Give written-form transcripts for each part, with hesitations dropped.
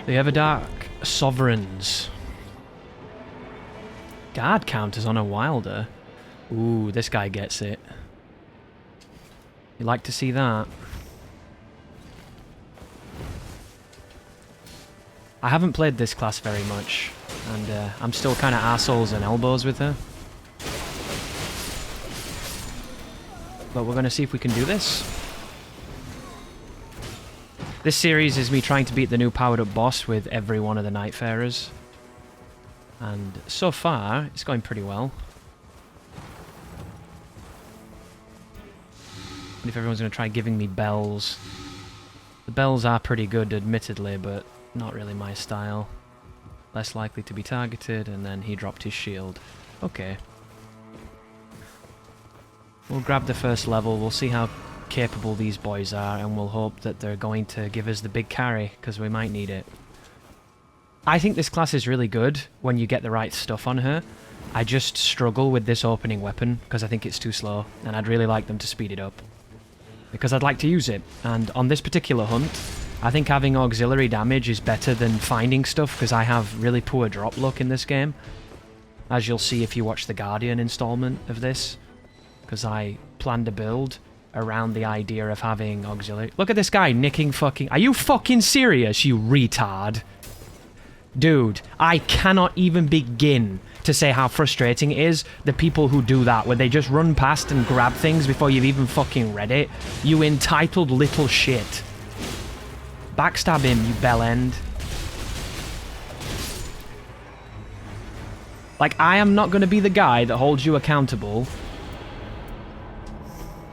The Everdark Sovereigns. Guard count is on a Wilder. Ooh, this guy gets it. You like to see that? I haven't played this class very much, and I'm still kind of assholes and elbows with her. But we're going to see if we can do this. This series is me trying to beat the new powered up boss with every one of the Nightfarers. And so far, it's going pretty well. And if everyone's going to try giving me bells. The bells are pretty good, admittedly, but not really my style. Less likely to be targeted, and then he dropped his shield. Okay. We'll grab the first level, we'll see how capable these boys are, and we'll hope that they're going to give us the big carry, because we might need it. I think this class is really good when you get the right stuff on her. I just struggle with this opening weapon, because I think it's too slow, and I'd really like them to speed it up. Because I'd like to use it, and on this particular hunt, I think having auxiliary damage is better than finding stuff, because I have really poor drop luck in this game. As you'll see if you watch the Guardian installment of this. Because I planned a build around the idea of having auxiliary... Look at this guy nicking fucking... Are you fucking serious, you retard? Dude, I cannot even begin to say how frustrating it is, the people who do that, where they just run past and grab things before you've even fucking read it. You entitled little shit. Backstab him, you bellend. Like, I am not going to be the guy that holds you accountable...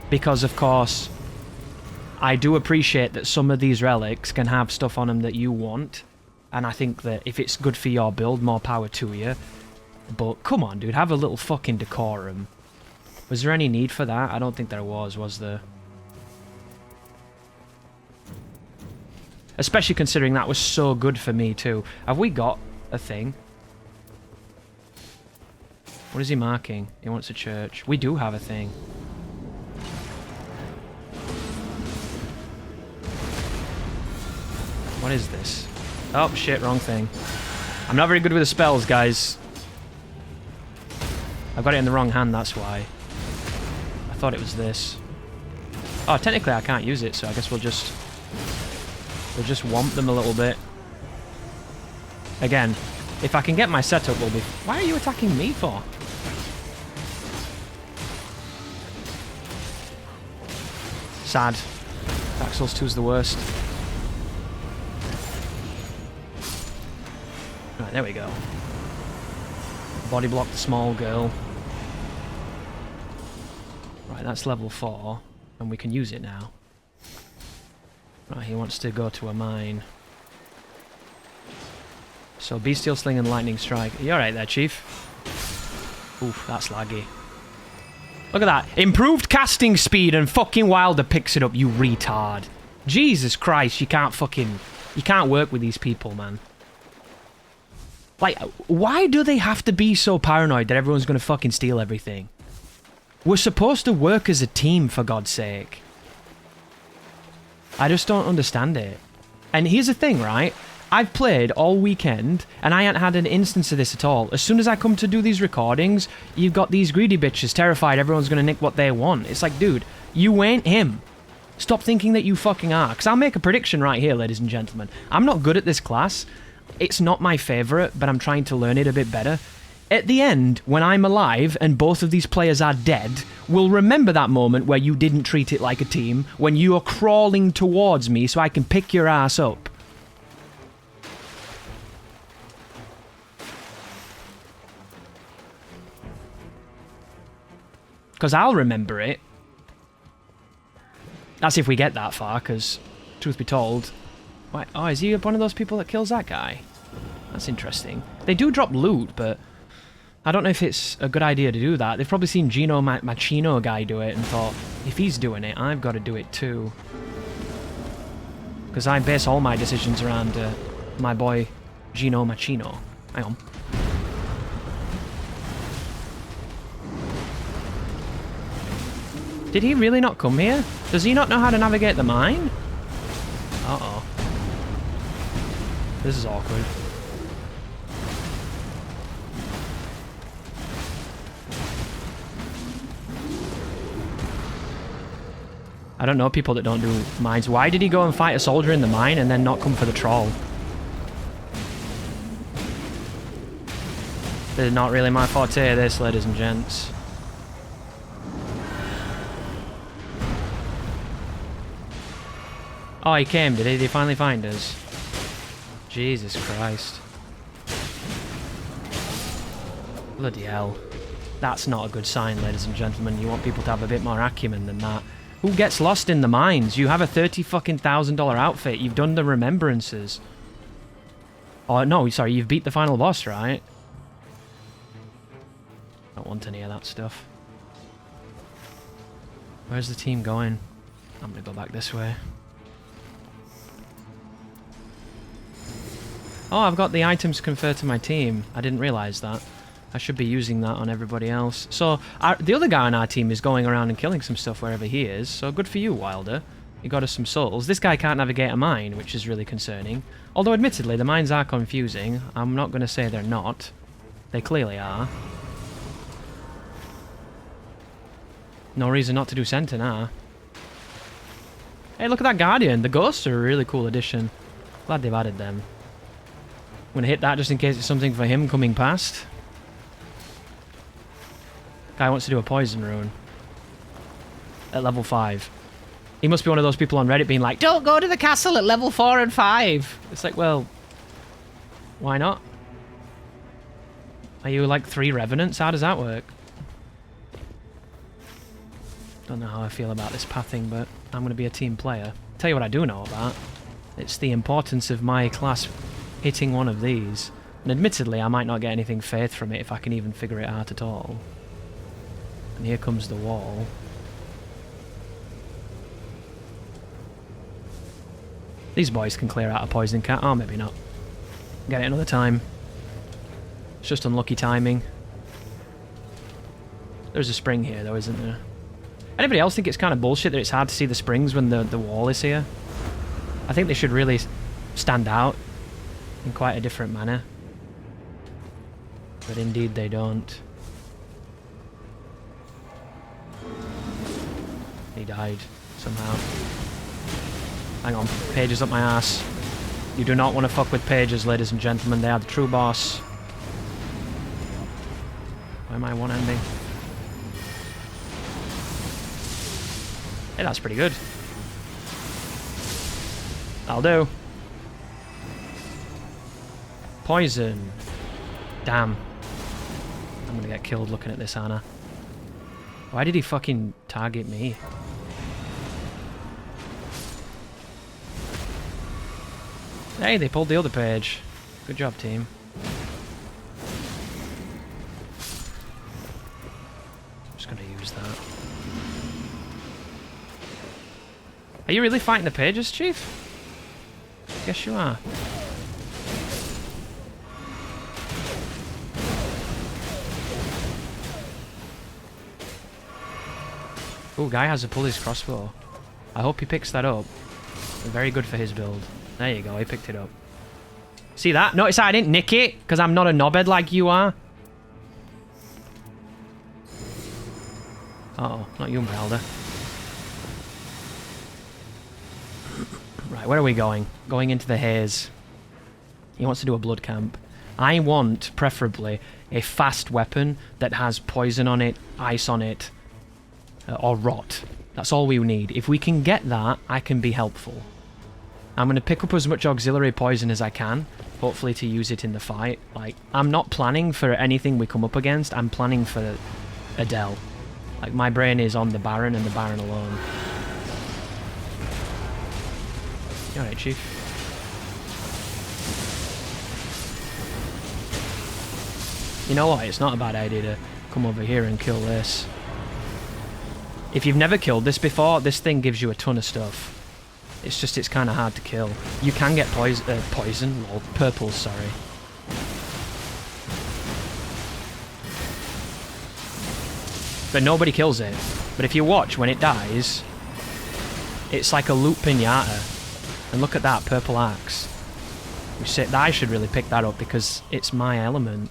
Because, of course, I do appreciate that some of these relics can have stuff on them that you want. And I think that if it's good for your build, more power to you. But, come on, dude, have a little fucking decorum. Was there any need for that? I don't think there was there? Especially considering that was so good for me, too. Have we got a thing? What is he marking? He wants a church. We do have a thing. What is this? Oh, shit, wrong thing. I'm not very good with the spells, guys. I've got it in the wrong hand, that's why. I thought it was this. Oh, technically I can't use it, so I guess we'll just whomp them a little bit. Again, if I can get my setup, we'll be... Why are you attacking me for? Sad. Dark Souls 2's the worst. Right, there we go. Body block the small girl. Right, that's level 4, and we can use it now. Right, he wants to go to a mine. So, Bestial Sling and Lightning Strike. Are you alright there, Chief? Oof, that's laggy. Look at that. Improved casting speed and fucking Wilder picks it up, you retard. Jesus Christ, you can't work with these people, man. Like, why do they have to be so paranoid that everyone's gonna fucking steal everything? We're supposed to work as a team, for God's sake. I just don't understand it. And here's the thing, right? I've played all weekend, and I ain't had an instance of this at all. As soon as I come to do these recordings, you've got these greedy bitches terrified everyone's gonna nick what they want. It's like, dude, you ain't him. Stop thinking that you fucking are. Because I'll make a prediction right here, ladies and gentlemen. I'm not good at this class. It's not my favourite, but I'm trying to learn it a bit better. At the end, when I'm alive and both of these players are dead, we'll remember that moment where you didn't treat it like a team, when you're crawling towards me so I can pick your ass up. Because I'll remember it. That's if we get that far, because, truth be told... Why, oh, is he one of those people that kills that guy? That's interesting. They do drop loot, but... I don't know if it's a good idea to do that. They've probably seen Gino Machino guy do it and thought, if he's doing it, I've got to do it too. Because I base all my decisions around my boy Gino Machino. Hang on. Did he really not come here? Does he not know how to navigate the mine? Uh-oh. This is awkward. I don't know people that don't do mines. Why did he go and fight a soldier in the mine and then not come for the troll? This is not really my forte, this, ladies and gents. Oh, he came, did he? Did he finally find us? Jesus Christ. Bloody hell. That's not a good sign, ladies and gentlemen. You want people to have a bit more acumen than that. Who gets lost in the mines? You have a $30,000 outfit. You've done the remembrances. Oh, no, sorry. You've beat the final boss, right? Don't want any of that stuff. Where's the team going? I'm going to go back this way. Oh, I've got the items conferred to my team. I didn't realise that. I should be using that on everybody else. So, the other guy on our team is going around and killing some stuff wherever he is. So, good for you, Wilder. You got us some souls. This guy can't navigate a mine, which is really concerning. Although, admittedly, the mines are confusing. I'm not going to say they're not. They clearly are. No reason not to do Center now. Hey, look at that Guardian. The ghosts are a really cool addition. Glad they've added them. I'm going to hit that just in case it's something for him coming past. Guy wants to do a poison rune. At level 5. He must be one of those people on Reddit being like, don't go to the castle at level 4 and 5. It's like, well, why not? Are you like 3 revenants? How does that work? Don't know how I feel about this pathing, but I'm going to be a team player. Tell you what I do know about. It's the importance of my class hitting one of these. And admittedly, I might not get anything faith from it if I can even figure it out at all. And here comes the wall. These boys can clear out a poison cat. Oh, maybe not. Get it another time. It's just unlucky timing. There's a spring here, though, isn't there? Anybody else think it's kind of bullshit that it's hard to see the springs when the wall is here? I think they should really stand out in quite a different manner. But indeed they don't. He died somehow. Hang on, pages up my ass. You do not want to fuck with pages, ladies and gentlemen. They are the true boss. Why am I one-ending? Hey, that's pretty good. That'll do. Poison. Damn. I'm gonna get killed looking at this, Anna. Why did he fucking target me? Hey, they pulled the other page. Good job, team. I'm just gonna use that. Are you really fighting the pages, Chief? Guess you are. Ooh, guy has to pull his crossbow. I hope he picks that up. Very good for his build. There you go, he picked it up. See that? Notice I didn't nick it, because I'm not a knobhead like you are. Uh-oh, not you, Melda. Right, where are we going? Going into the haze. He wants to do a blood camp. I want, preferably, a fast weapon that has poison on it, ice on it, or rot. That's all we need. If we can get that, I can be helpful. I'm going to pick up as much auxiliary poison as I can, hopefully to use it in the fight. Like, I'm not planning for anything we come up against, I'm planning for Adel. Like, my brain is on the Baron and the Baron alone. You alright, Chief? You know what? It's not a bad idea to come over here and kill this. If you've never killed this before, this thing gives you a ton of stuff. It's just, it's kind of hard to kill. You can get poison, or purples, sorry. But nobody kills it. But if you watch, when it dies, it's like a loot pinata. And look at that, purple axe. I should really pick that up because it's my element.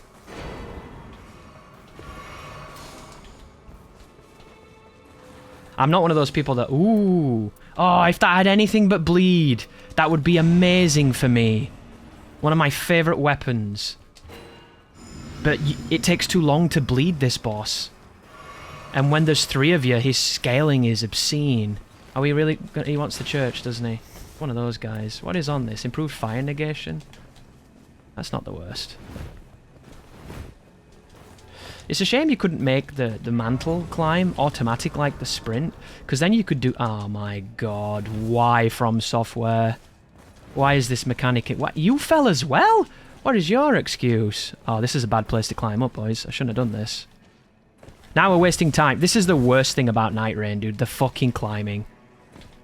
I'm not one of those people that, ooh, oh, if that had anything but bleed, that would be amazing for me. One of my favourite weapons. But it takes too long to bleed this boss. And when there's 3 of you, his scaling is obscene. Are we really... He wants the church, doesn't he? One of those guys. What is on this? Improved fire negation? That's not the worst. It's a shame you couldn't make the mantle climb automatic like the sprint, because then you could do... Oh my god, why From Software? Why is this mechanic... What? You fell as well? What is your excuse? Oh, this is a bad place to climb up, boys. I shouldn't have done this. Now we're wasting time. This is the worst thing about Nightreign, dude. The fucking climbing.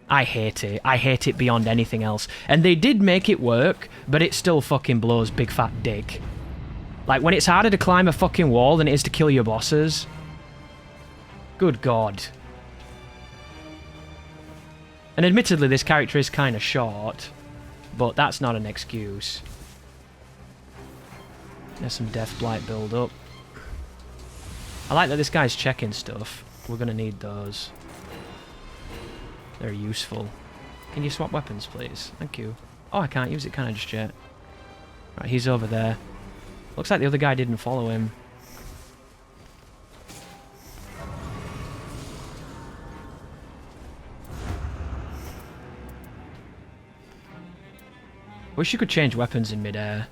I hate it. I hate it beyond anything else. And they did make it work, but it still fucking blows big fat dick. Like, when it's harder to climb a fucking wall than it is to kill your bosses. Good God. And admittedly, this character is kind of short, but that's not an excuse. There's some Death Blight build up. I like that this guy's checking stuff. We're going to need those. They're useful. Can you swap weapons, please? Thank you. Oh, I can't use it, can I, just yet? Right, he's over there. Looks like the other guy didn't follow him. Wish you could change weapons in mid-air.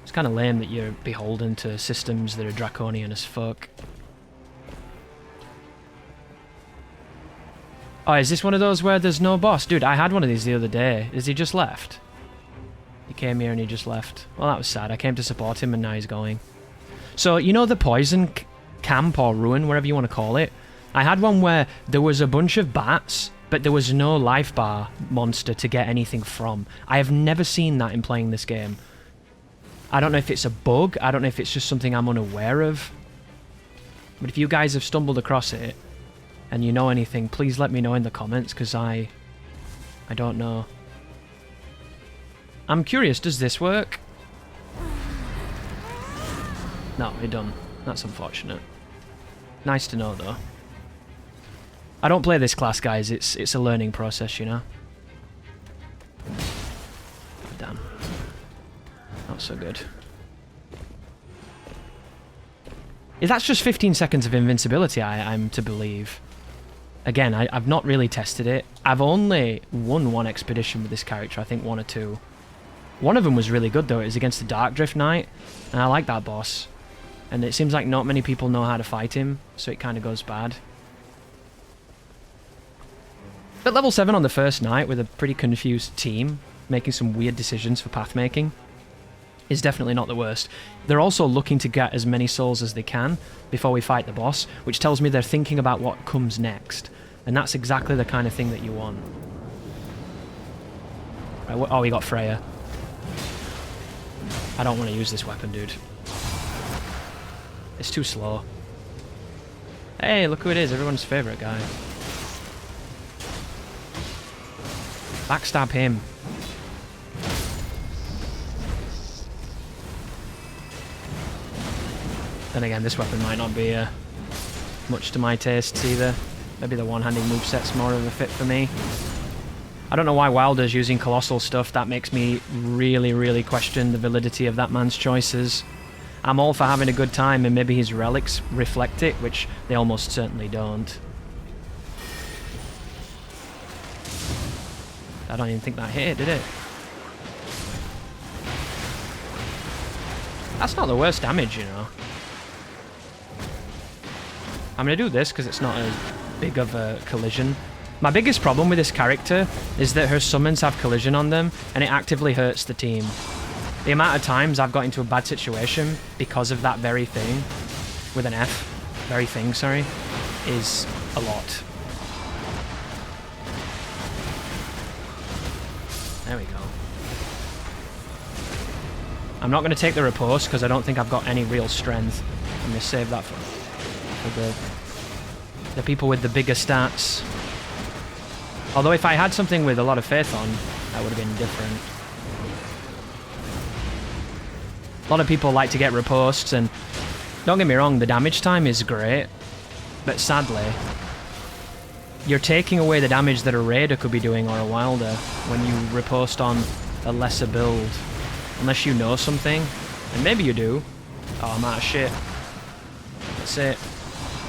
It's kind of lame that you're beholden to systems that are draconian as fuck. Oh, is this one of those where there's no boss? Dude, I had one of these the other day. Is he just left? He came here and he just left. Well, that was sad. I came to support him and now he's going. So, you know the poison camp or ruin, whatever you want to call it? I had one where there was a bunch of bats, but there was no life bar monster to get anything from. I have never seen that in playing this game. I don't know if it's a bug. I don't know if it's just something I'm unaware of. But if you guys have stumbled across it and you know anything, please let me know in the comments, because I don't know. I'm curious, does this work? No, it don't. That's unfortunate. Nice to know, though. I don't play this class, guys. It's a learning process, you know? Damn. Not so good. If that's just 15 seconds of invincibility, I'm to believe. Again, I've not really tested it. I've only won one expedition with this character, I think 1 or 2. One of them was really good, though. It was against the Dark Drift Knight, and I like that boss. And it seems like not many people know how to fight him, so it kind of goes bad. But level 7 on the first night with a pretty confused team, making some weird decisions for path making, is definitely not the worst. They're also looking to get as many souls as they can before we fight the boss, which tells me they're thinking about what comes next. And that's exactly the kind of thing that you want. Right, oh, we got Freya. I don't want to use this weapon, dude. It's too slow. Hey, look who it is, everyone's favourite guy. Backstab him. Then again, this weapon might not be much to my tastes either. Maybe the one-handing moveset's more of a fit for me. I don't know why Wilder's using colossal stuff. That makes me really, really question the validity of that man's choices. I'm all for having a good time, and maybe his relics reflect it, which they almost certainly don't. I don't even think that hit, did it? That's not the worst damage, you know. I'm going to do this because it's not as big of a collision. My biggest problem with this character is that her summons have collision on them, and it actively hurts the team. The amount of times I've got into a bad situation because of that very thing, with an F, very thing, sorry, is a lot. There we go. I'm not going to take the riposte because I don't think I've got any real strength. I'm going to save that for the people with the bigger stats. Although if I had something with a lot of faith on, that would have been different. A lot of people like to get riposts, and don't get me wrong, the damage time is great, but sadly, you're taking away the damage that a Raider could be doing or a Wilder when you riposte on a lesser build. Unless you know something, and maybe you do. Oh, I'm out of shit. That's it.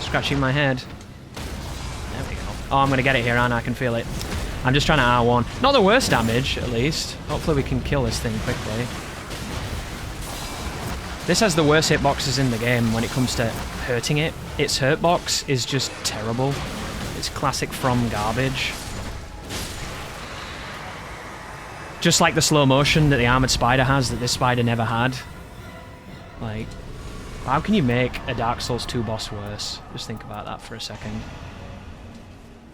Scratching my head. There we go. Oh, I'm gonna get it here, and I can feel it. I'm just trying to R1. Not the worst damage, at least. Hopefully we can kill this thing quickly. This has the worst hitboxes in the game when it comes to hurting it. Its hurtbox is just terrible. It's classic From garbage. Just like the slow motion that the Armored Spider has that this spider never had. Like, how can you make a Dark Souls 2 boss worse? Just think about that for a second.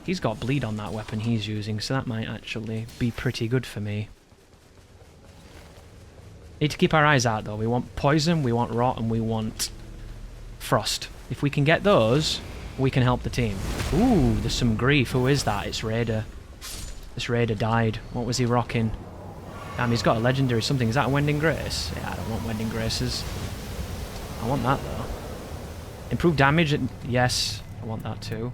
He's got bleed on that weapon he's using, so that might actually be pretty good for me. Need to keep our eyes out though. We want poison, we want rot, and we want frost. If we can get those, we can help the team. Ooh, there's some grief. Who is that? It's Raider. This Raider died. What was he rocking? Damn, he's got a legendary something. Is that a Wending Grace? Yeah, I don't want Wending Graces. I want that though. Improved damage? Yes, I want that too.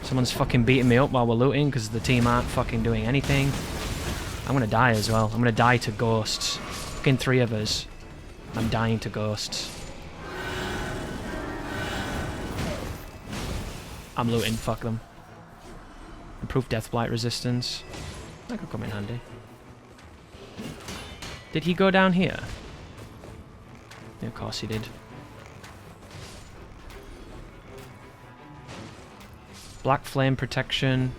Someone's fucking beating me up while we're looting because the team aren't fucking doing anything. I'm gonna die as well. I'm gonna die to ghosts. Fucking 3 of us. I'm dying to ghosts. I'm looting, fuck them. Improved Deathblight resistance. That could come in handy. Did he go down here? Yeah, of course he did. Black flame protection.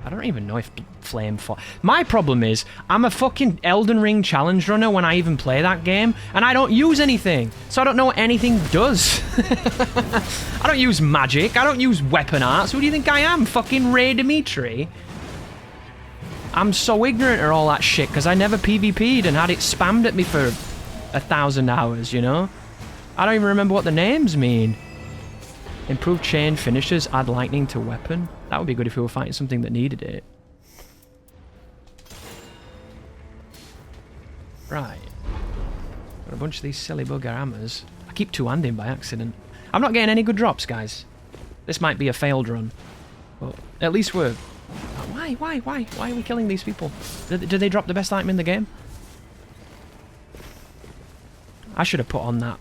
I don't even know if flame for. My problem is, I'm a fucking Elden Ring challenge runner when I even play that game, and I don't use anything, so I don't know what anything does. I don't use magic, I don't use weapon arts. Who do you think I am? Fucking Ray Dimitri? I'm so ignorant of all that shit, because I never PvP'd and had it spammed at me for 1,000 hours, you know? I don't even remember what the names mean. Improved chain finishes, add lightning to weapon. That would be good if we were fighting something that needed it. Right. Got a bunch of these silly bugger hammers. I keep two-handing by accident. I'm not getting any good drops, guys. This might be a failed run. But at least we're... Why? Why are we killing these people? Did they drop the best item in the game? I should have put on that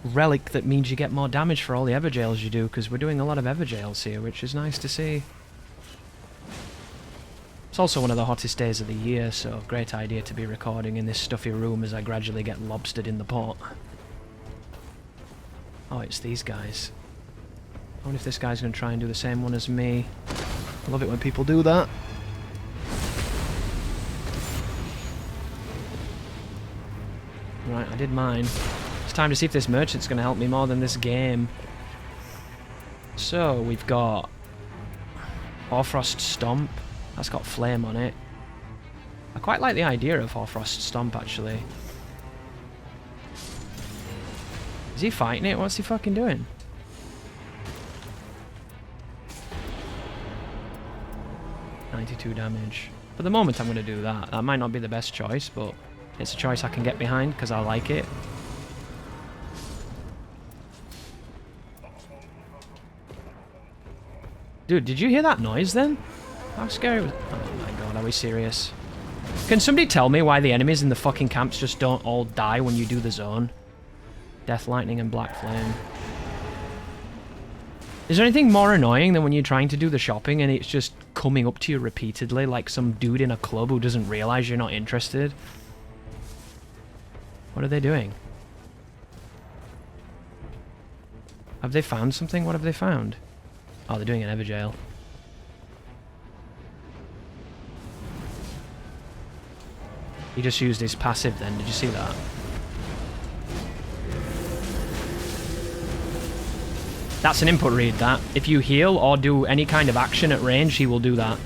relic that means you get more damage for all the Everjails you do, because we're doing a lot of Everjails here, which is nice to see. It's also one of the hottest days of the year, so great idea to be recording in this stuffy room as I gradually get lobstered in the pot. Oh, it's these guys. I wonder if this guy's going to try and do the same one as me. I love it when people do that. Right, I did mine. It's time to see if this merchant's going to help me more than this game. So, we've got Hoarfrost Stomp. That's got flame on it. I quite like the idea of Hoarfrost Stomp, actually. Is he fighting it? What's he fucking doing? .92 damage. For the moment, I'm going to do that. That might not be the best choice, but it's a choice I can get behind because I like it. Dude, did you hear that noise then? How scary was... Oh my god, are we serious? Can somebody tell me why the enemies in the fucking camps just don't all die when you do the zone? Death Lightning and Black Flame. Is there anything more annoying than when you're trying to do the shopping and it's just coming up to you repeatedly like some dude in a club who doesn't realize you're not interested? What are they doing? Have they found something? What have they found? Oh, they're doing an Everjail. He just used his passive then, did you see that? That's an input read, that. If you heal or do any kind of action at range, he will do that.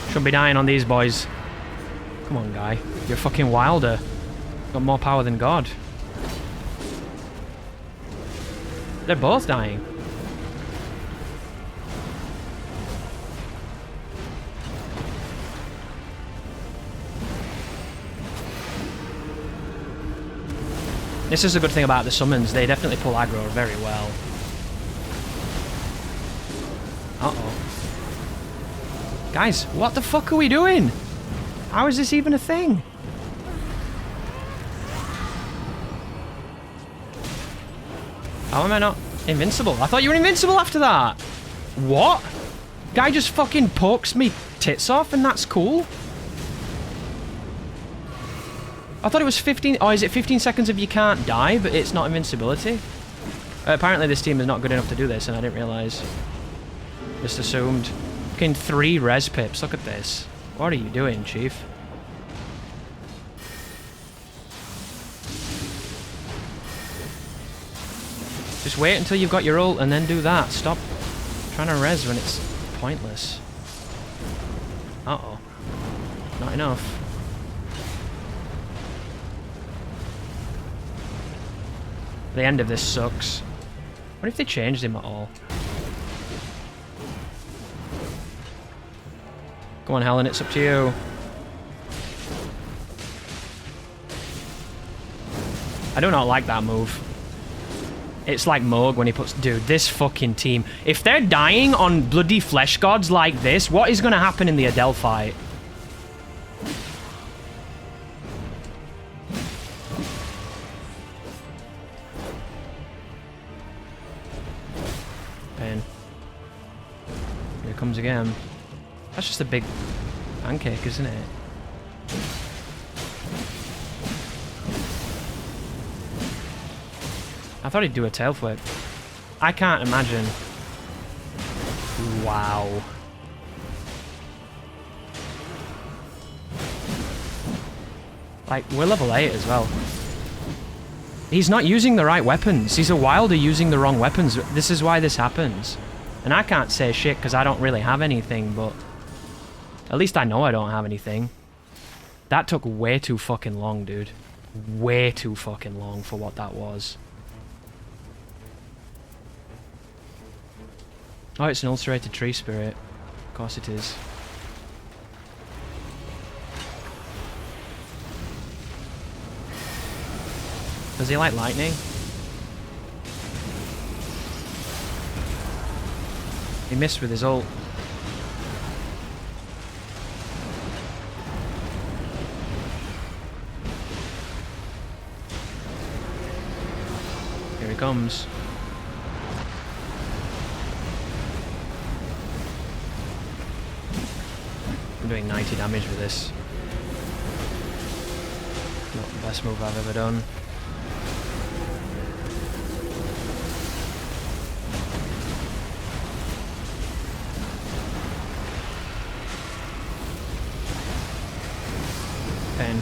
Shouldn't be dying on these boys. Come on, guy. You're fucking wilder. Got more power than God. They're both dying. This is a good thing about the summons. They definitely pull aggro very well. Uh-oh. Guys, what the fuck are we doing? How is this even a thing? How am I not invincible? I thought you were invincible after that. What? Guy just fucking pokes me tits off and that's cool? I thought it was 15... Oh, is it 15 seconds if you can't die, but it's not invincibility? Apparently this team is not good enough to do this, and I didn't realise. Just assumed. Fucking 3 res pips. Look at this. What are you doing, Chief? Just wait until you've got your ult and then do that. Stop trying to res when it's pointless. Uh-oh. Not enough. The end of this sucks. What if they changed him at all? Go on, Helen, it's up to you. I do not like that move. It's like Moog when he puts... Dude, this fucking team. If they're dying on bloody flesh gods like this, what is going to happen in the Adel fight? Pain. Here it comes again. That's just a big pancake, isn't it? I thought he'd do a tail flip. I can't imagine. Wow. Like, we're level 8 as well. He's not using the right weapons. He's a wilder using the wrong weapons. This is why this happens. And I can't say shit because I don't really have anything, but... At least I know I don't have anything. That took way too fucking long, dude. Way too fucking long for what that was. Oh, it's an ulcerated tree spirit. Of course it is. Does he like lightning? He missed with his ult. Here he comes. I'm doing 90 damage with this. Not the best move I've ever done. Pain.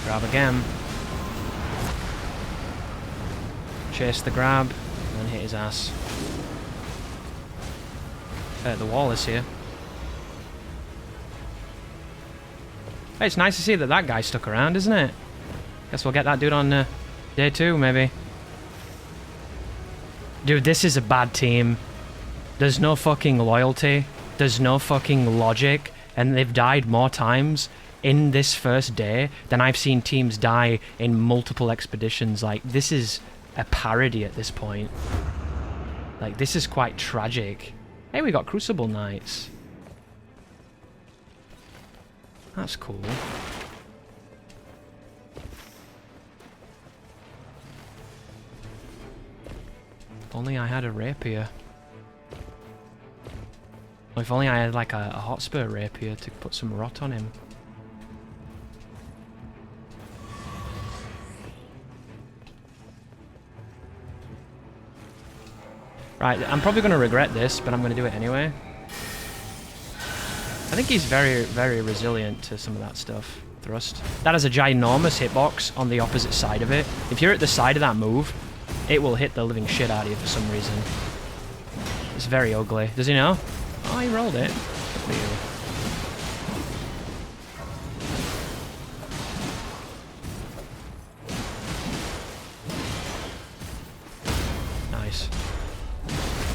Grab again. Chase the grab. And hit his ass. The wall is here. Hey, it's nice to see that that guy stuck around, isn't it? Guess we'll get that dude on day 2, maybe. Dude, this is a bad team. There's no fucking loyalty. There's no fucking logic. And they've died more times in this first day than I've seen teams die in multiple expeditions. Like, this is... a parody at this point. Like, this is quite tragic. Hey, we got Crucible Knights. That's cool. If only I had a rapier. Or if only I had like a hotspur rapier to put some rot on him. Right, I'm probably going to regret this, but I'm going to do it anyway. I think he's very, very resilient to some of that stuff. Thrust. That has a ginormous hitbox on the opposite side of it. If you're at the side of that move, it will hit the living shit out of you for some reason. It's very ugly. Does he know? Oh, he rolled it. Good for you.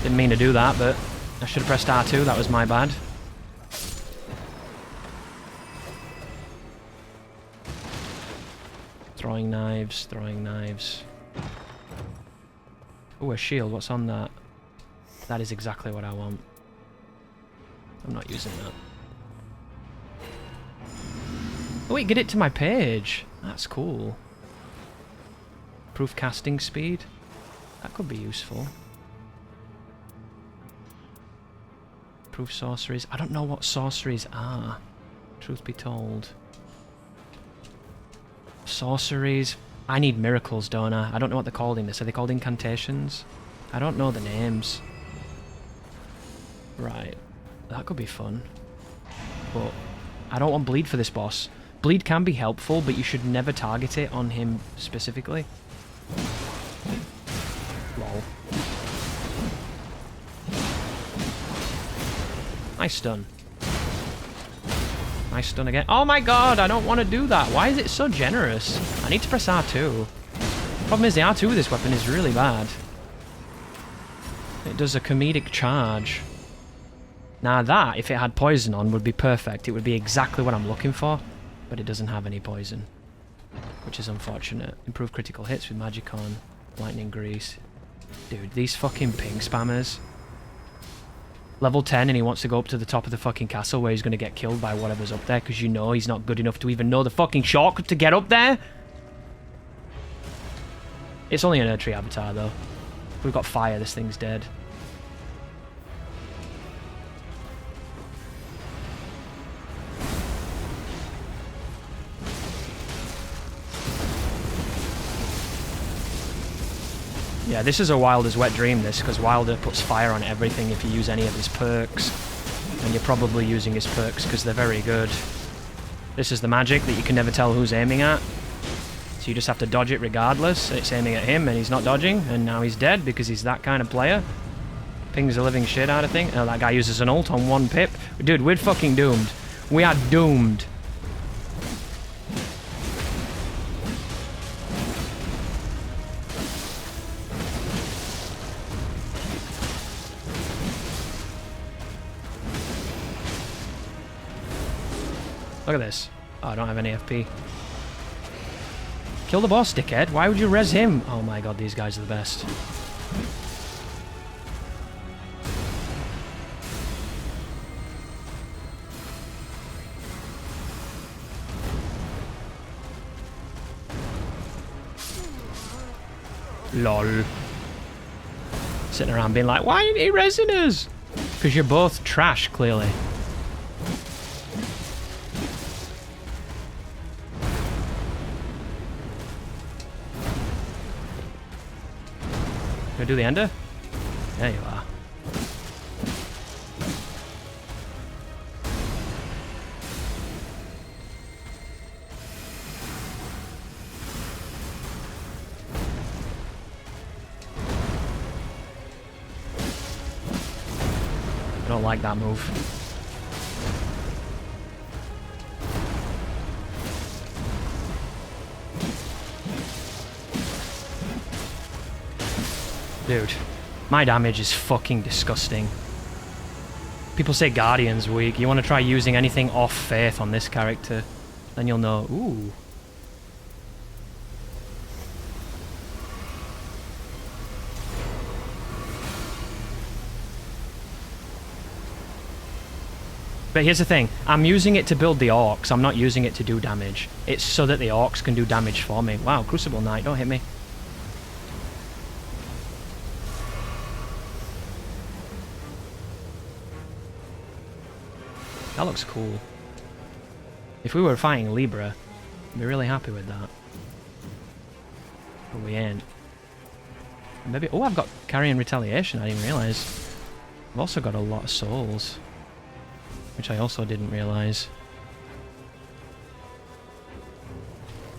Didn't mean to do that, but I should have pressed R2. That was my bad. Throwing knives, throwing knives. Oh, a shield. What's on that? That is exactly what I want. I'm not using that. Oh wait, get it to my page. That's cool. Proof casting speed. That could be useful. Proof sorceries. I don't know what sorceries are. Truth be told. Sorceries. I need miracles, don't I? I don't know what they're called in this. Are they called incantations? I don't know the names. Right. That could be fun. But I don't want bleed for this boss. Bleed can be helpful, but you should never target it on him specifically. Lol. Nice stun. Nice stun again. Oh my god, I don't want to do that. Why is it so generous? I need to press R2. Problem is, the R2 with this weapon is really bad. It does a comedic charge. Now that, if it had poison on, would be perfect. It would be exactly what I'm looking for. But it doesn't have any poison. Which is unfortunate. Improve critical hits with Magicon. Lightning Grease. Dude, these fucking ping spammers. Level 10 and he wants to go up to the top of the fucking castle where he's going to get killed by whatever's up there because you know he's not good enough to even know the fucking shortcut to get up there. It's only an Erdtree avatar though. If we've got fire, this thing's dead. Yeah, this is a Wilder's wet dream, this, because Wilder puts fire on everything if you use any of his perks. And you're probably using his perks because they're very good. This is the magic that you can never tell who's aiming at. So you just have to dodge it regardless. It's aiming at him and he's not dodging, and now he's dead because he's that kind of player. Pings the living shit out of thing. Oh, that guy uses an ult on one pip. Dude, we're fucking doomed. We are doomed. Look at this. Oh, I don't have any FP. Kill the boss, dickhead. Why would you res him? Oh my god, these guys are the best. LOL. Sitting around being like, why ain't he resing us? Because you're both trash, clearly. Gonna do the ender? There you are. I don't like that move. Dude, my damage is fucking disgusting. People say Guardian's weak. You want to try using anything off Faith on this character, then you'll know. Ooh. But here's the thing, I'm using it to build the orcs, I'm not using it to do damage. It's so that the orcs can do damage for me. Wow, Crucible Knight, don't hit me. That looks cool. If we were fighting Libra, I'd be really happy with that. But we ain't. Maybe... Oh, I've got Carrion Retaliation, I didn't realise. I've also got a lot of souls. Which I also didn't realise.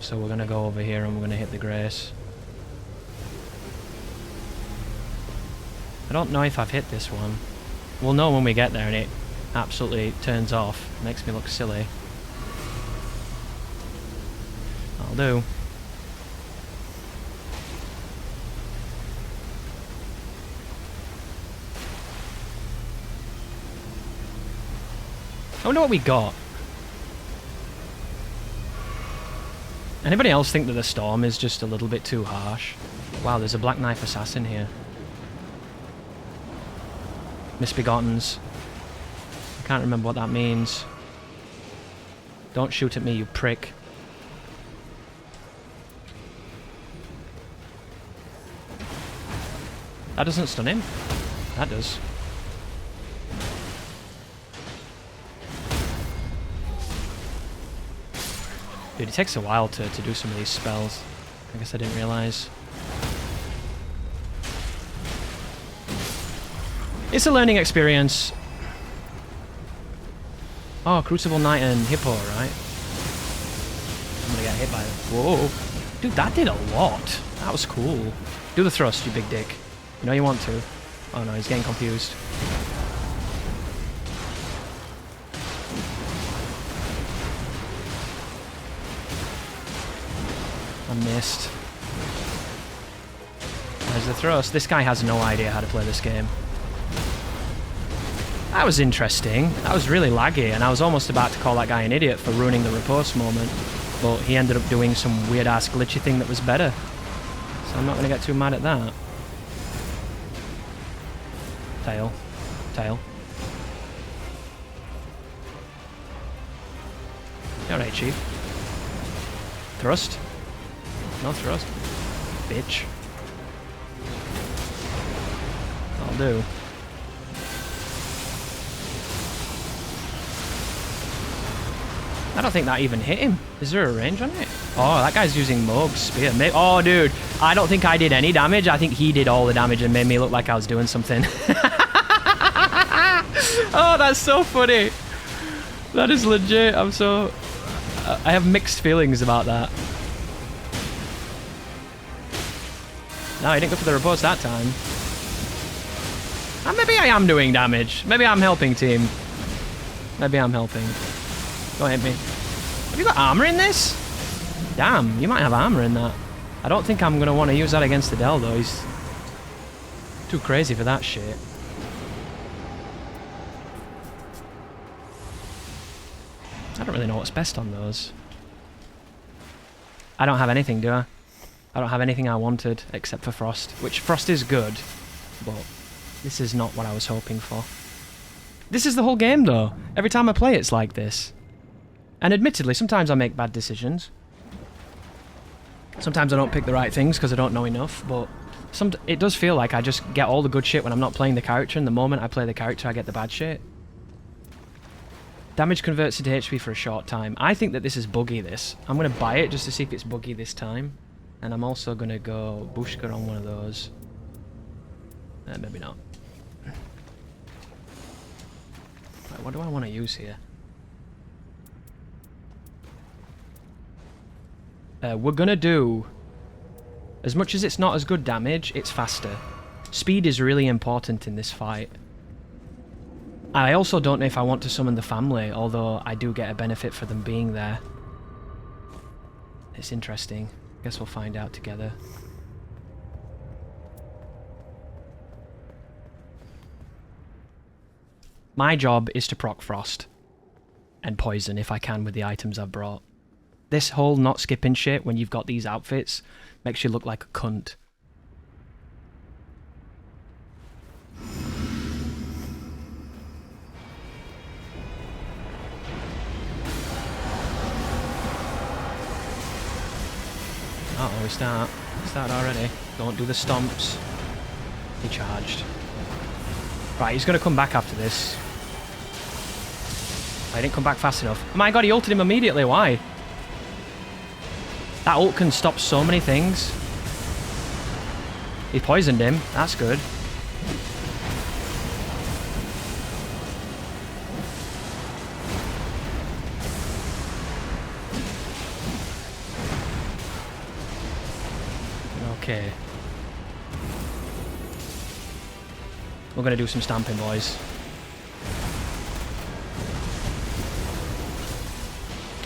So we're going to go over here and we're going to hit the Grace. I don't know if I've hit this one. We'll know when we get there and it absolutely turns off. Makes me look silly. I'll do. I wonder what we got. Anybody else think that the storm is just a little bit too harsh? Wow, there's a Black Knife Assassin here. Misbegottens. I can't remember what that means. Don't shoot at me, you prick. That doesn't stun him. That does. Dude, it takes a while to do some of these spells. I guess I didn't realize. It's a learning experience. Oh, Crucible Nightreign Hippo, right? I'm gonna get hit by it. Whoa. Dude, that did a lot. That was cool. Do the thrust, you big dick. You know you want to. Oh no, he's getting confused. I missed. There's the thrust. This guy has no idea how to play this game. That was interesting. That was really laggy, and I was almost about to call that guy an idiot for ruining the riposte moment, but he ended up doing some weird-ass glitchy thing that was better. So I'm not going to get too mad at that. Tail. Tail. Alright, Chief. Thrust. No thrust. Bitch. I'll do. I don't think that even hit him. Is there a range on it? Oh, that guy's using Moog's spear. Oh, dude. I don't think I did any damage. I think he did all the damage and made me look like I was doing something. Oh, that's so funny. That is legit. I'm so... I have mixed feelings about that. No, he didn't go for the repose that time. Maybe I am doing damage. Maybe I'm helping, team. Maybe I'm helping. Don't hit me. Have you got armor in this? Damn, you might have armor in that. I don't think I'm going to want to use that against Adel, though. He's too crazy for that shit. I don't really know what's best on those. I don't have anything, do I? I don't have anything I wanted except for Frost, which Frost is good, but this is not what I was hoping for. This is the whole game, though. Every time I play, it's like this. And admittedly, sometimes I make bad decisions. Sometimes I don't pick the right things because I don't know enough, but it does feel like I just get all the good shit when I'm not playing the character, and the moment I play the character, I get the bad shit. Damage converts into HP for a short time. I think that this is buggy, this. I'm going to buy it just to see if it's buggy this time. And I'm also going to go Bushka on one of those. Maybe not. Right, what do I want to use here? We're going to do... As much as it's not as good damage, it's faster. Speed is really important in this fight. I also don't know if I want to summon the family, although I do get a benefit for them being there. It's interesting. Guess we'll find out together. My job is to proc Frost and poison if I can with the items I've brought. This whole not skipping shit when you've got these outfits makes you look like a cunt. Uh-oh, we start. Start already. Don't do the stomps. He charged. Right, he's going to come back after this. I didn't come back fast enough. Oh my god, he ulted him immediately. Why? That ult can stop so many things. He poisoned him. That's good. Okay. We're going to do some stamping, boys.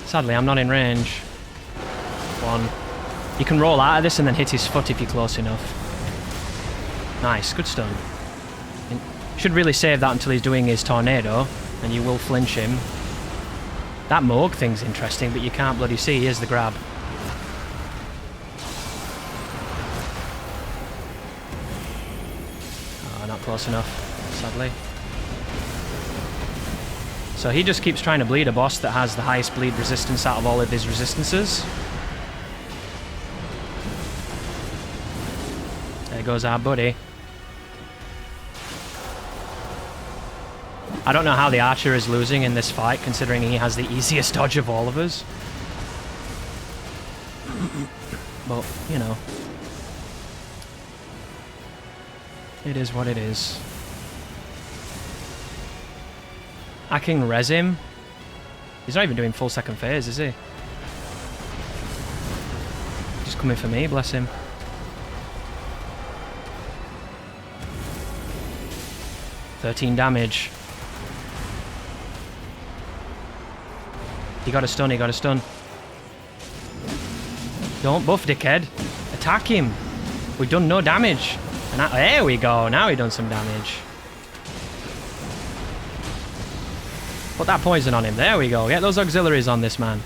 Sadly, I'm not in range. One. You can roll out of this and then hit his foot if you're close enough. Nice, good stun. Should really save that until he's doing his tornado, and you will flinch him. That Morgue thing's interesting, but you can't bloody see. Here's the grab. Oh, not close enough, sadly. So he just keeps trying to bleed a boss that has the highest bleed resistance out of all of his resistances. There goes our buddy. I don't know how the archer is losing in this fight, considering he has the easiest dodge of all of us. But, you know. It is what it is. I can res him. He's not even doing full second phase, is he? Just coming for me, bless him. $13 damage. He got a stun, he got a stun. Don't buff, dickhead. Attack him. We've done no damage. And there we go, now we've done some damage. Put that poison on him, there we go. Get those auxiliaries on this man.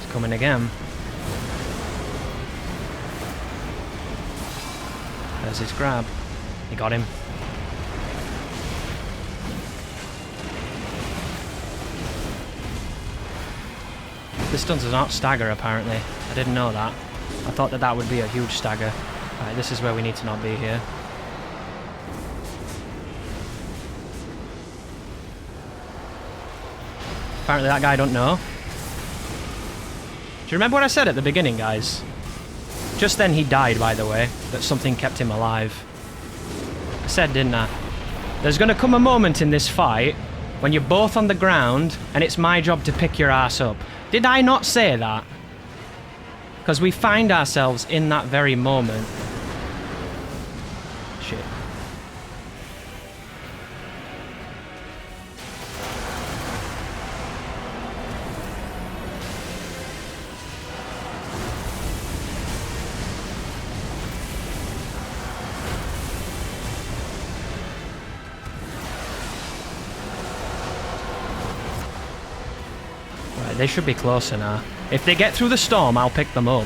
He's coming again. There's his grab. He got him. This does not stagger, apparently. I didn't know that. I thought that that would be a huge stagger. Right, this is where we need to not be here. Apparently that guy don't know. Do you remember what I said at the beginning, guys? Just then he died, by the way, but something kept him alive. I said, didn't I? There's going to come a moment in this fight when you're both on the ground and it's my job to pick your ass up. Did I not say that? Because we find ourselves in that very moment. Shit. They should be closer now. If they get through the storm, I'll pick them up.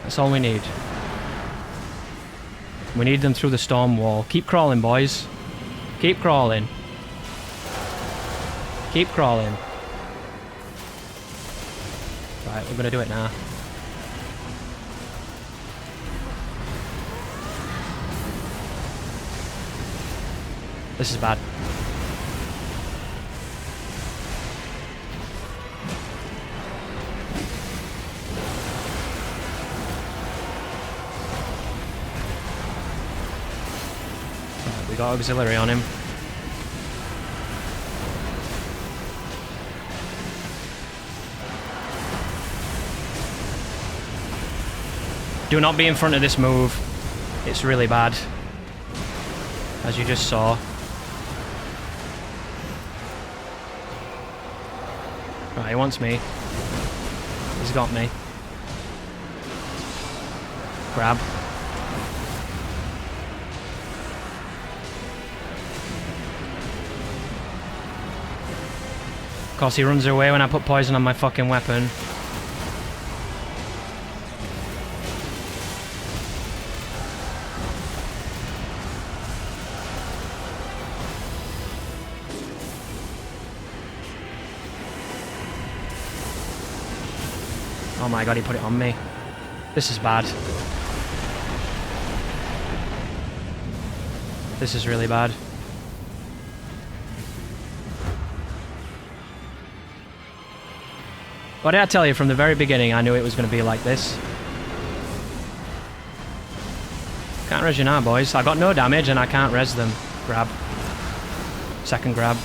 That's all we need. We need them through the storm wall. Keep crawling, boys. Keep crawling. Keep crawling. Right, we're gonna do it now. This is bad. Right, we got auxiliary on him. Do not be in front of this move. It's really bad. As you just saw. Right, he wants me. He's got me. Grab. Of course, he runs away when I put poison on my fucking weapon. Oh my god, he put it on me. This is bad. This is really bad. What did I tell you from the very beginning? I knew it was going to be like this. Can't res you now, boys. I got no damage and I can't res them. Grab. Second grab.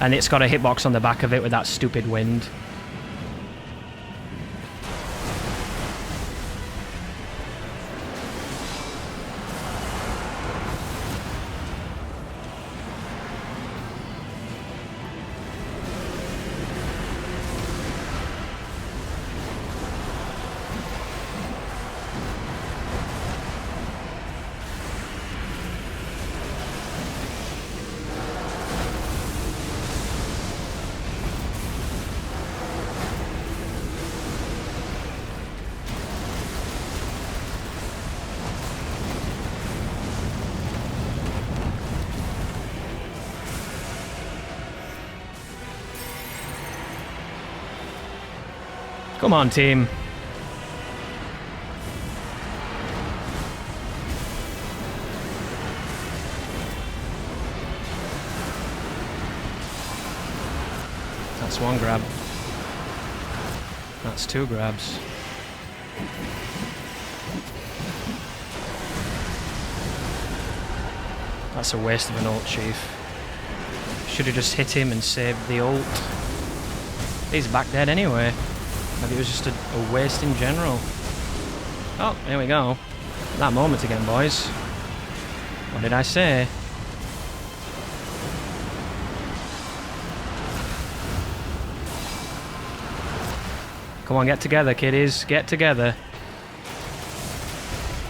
And it's got a hitbox on the back of it with that stupid wind. Come on, team. That's one grab. That's two grabs. That's a waste of an ult, Chief. Should have just hit him and saved the ult. He's back dead anyway. Maybe it was just a waste in general. Oh, here we go. That moment again, boys. What did I say? Come on, get together, kiddies. Get together.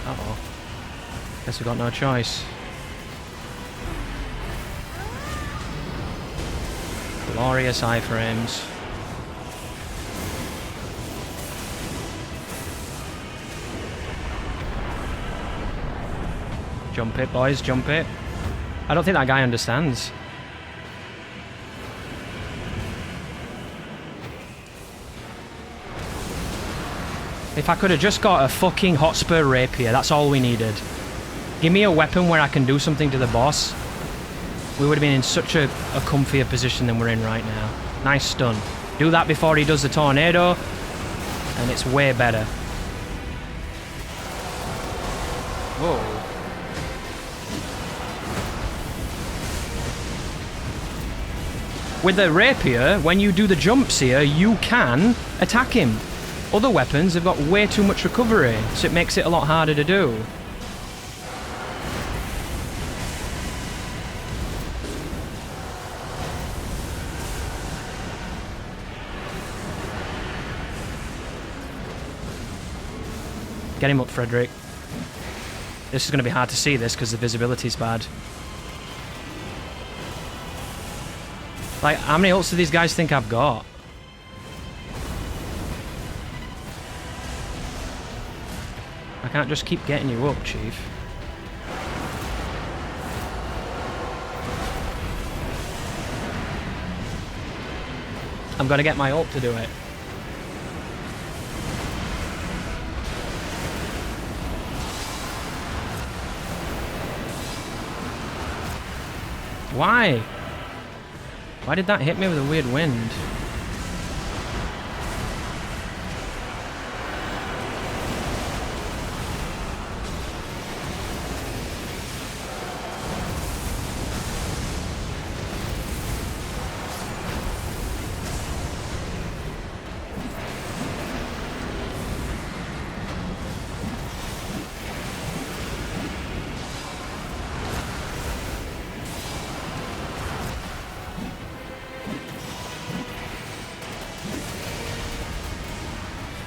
Uh-oh. Guess we got no choice. Glorious iframes. Jump it, boys, jump it. I don't think that guy understands. If I could have just got a fucking Hotspur Rapier, that's all we needed. Give me a weapon where I can do something to the boss. We would have been in such a comfier position than we're in right now. Nice stun. Do that before he does the tornado, and it's way better. Whoa. With the rapier, when you do the jumps here, you can attack him. Other weapons have got way too much recovery, so it makes it a lot harder to do. Get him up, Frederick. This is going to be hard to see this because the visibility's bad. Like, how many ults do these guys think I've got? I can't just keep getting you up, Chief. I'm gonna get my ult to do it. Why? Why did that hit me with a weird wind?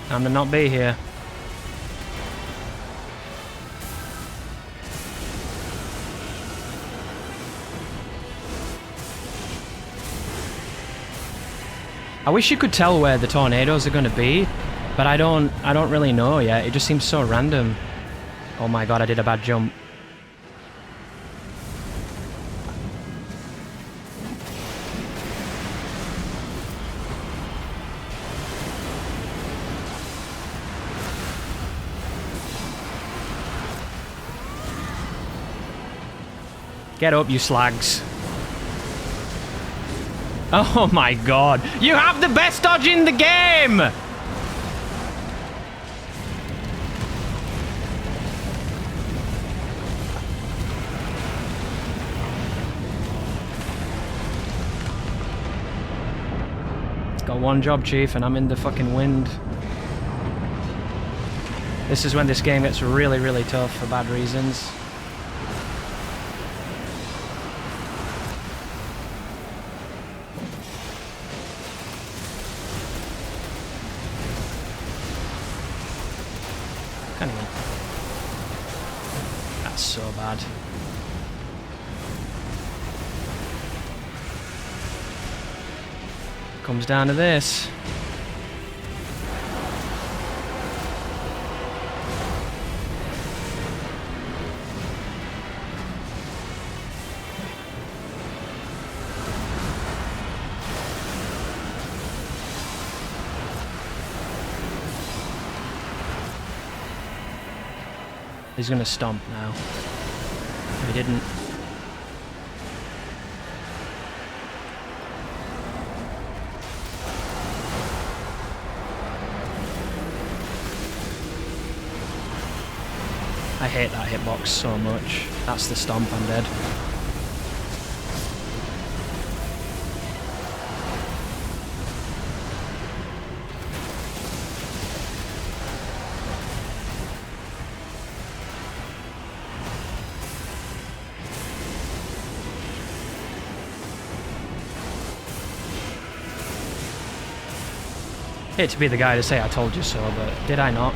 Time to not be here. I wish you could tell where the tornadoes are going to be, but I don't really know yet. It just seems so random. Oh my god, I did a bad jump. Get up, you slags. Oh my god. You have the best dodge in the game! It's got one job, Chief, and I'm in the fucking wind. This is when this game gets really, really tough for bad reasons. That's so bad. Comes down to this. He's going to stomp now. He didn't. I hate that hitbox so much. That's the stomp, I'm dead. Hate to be the guy to say I told you so, but did I not?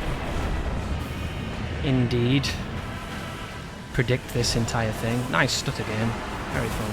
Indeed. Predict this entire thing. Nice stutter game. Very fun.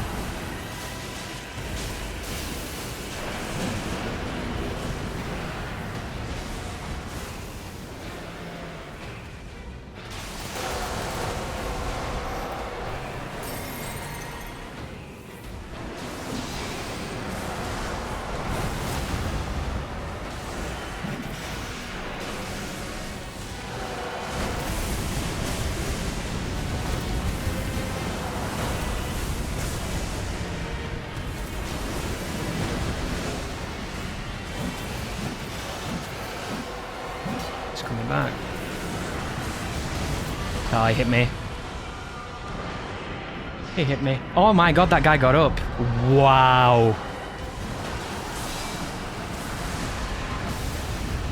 Coming back. Oh, he hit me. He hit me. Oh my god, that guy got up. Wow.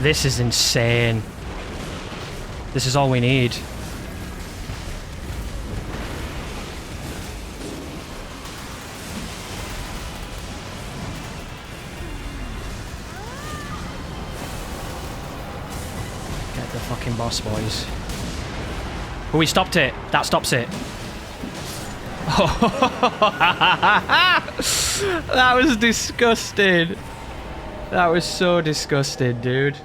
This is insane. This is all we need. Fucking boss, boys. Oh, we stopped it. That stops it. That was disgusting. That was so disgusting, dude.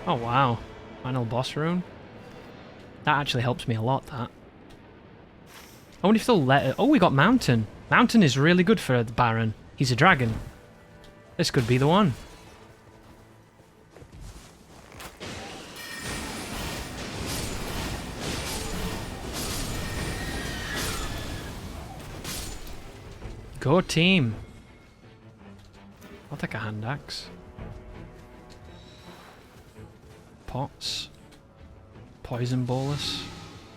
Oh wow. Final boss rune. That actually helps me a lot, that. I wonder if they'll let it... Oh, we got Mountain. Mountain is really good for the Baron. He's a dragon. This could be the one. Go team. I'll take a hand axe. Pots. Poison bolus.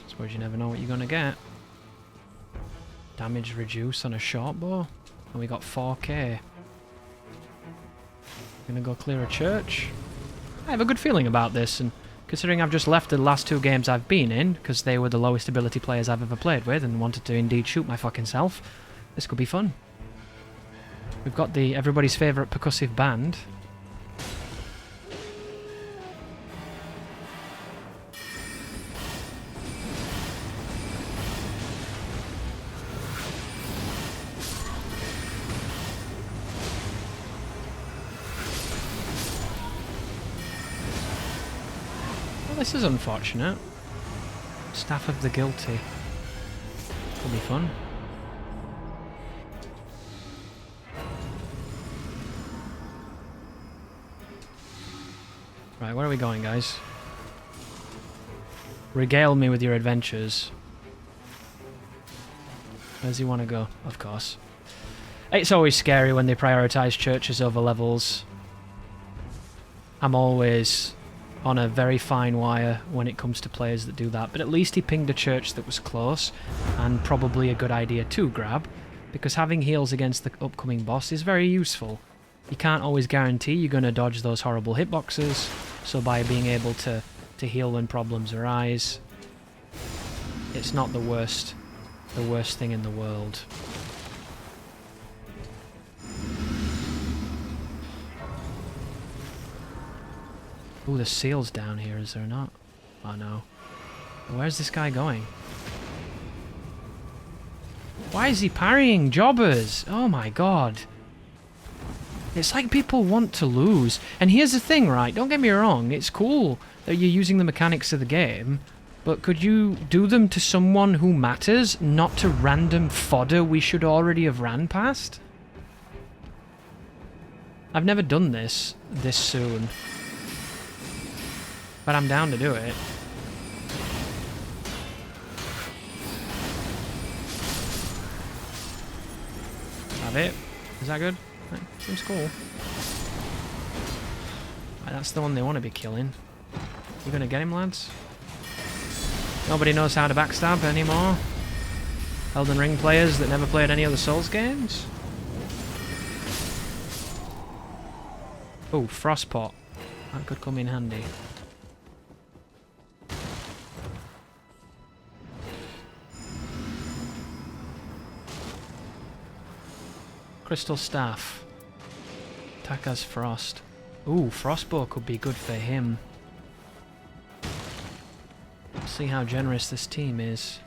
Suppose you never know what you're gonna get. Damage reduce on a short bow. And we got 4k. Gonna go clear a church. I have a good feeling about this, and considering I've just left the last 2 games I've been in, because they were the lowest ability players I've ever played with, and wanted to indeed shoot my fucking self, this could be fun. We've got the everybody's favourite percussive band. Well, this is unfortunate. Staff of the Guilty. Could be fun. Right, where are we going, guys? Regale me with your adventures. Where does he want to go? Of course. It's always scary when they prioritise churches over levels. I'm always on a very fine wire when it comes to players that do that, but at least he pinged a church that was close, and probably a good idea to grab, because having heals against the upcoming boss is very useful. You can't always guarantee you're going to dodge those horrible hitboxes, so by being able to heal when problems arise, it's not the worst thing in the world. Ooh, the seal's down here, is there not? Oh no. Where's this guy going? Why is he parrying jobbers? Oh my god. It's like people want to lose. And here's the thing, right? Don't get me wrong. It's cool that you're using the mechanics of the game. But could you do them to someone who matters, not to random fodder we should already have ran past? I've never done this soon. But I'm down to do it. Have it. Is that good? Right, seems cool. Right, that's the one they want to be killing. You gonna get him, lads? Nobody knows how to backstab anymore. Elden Ring players that never played any other Souls games. Oh, Frostpot. That could come in handy. Crystal Staff. Attack as Frost. Ooh, Frostbow could be good for him. Let's see how generous this team is.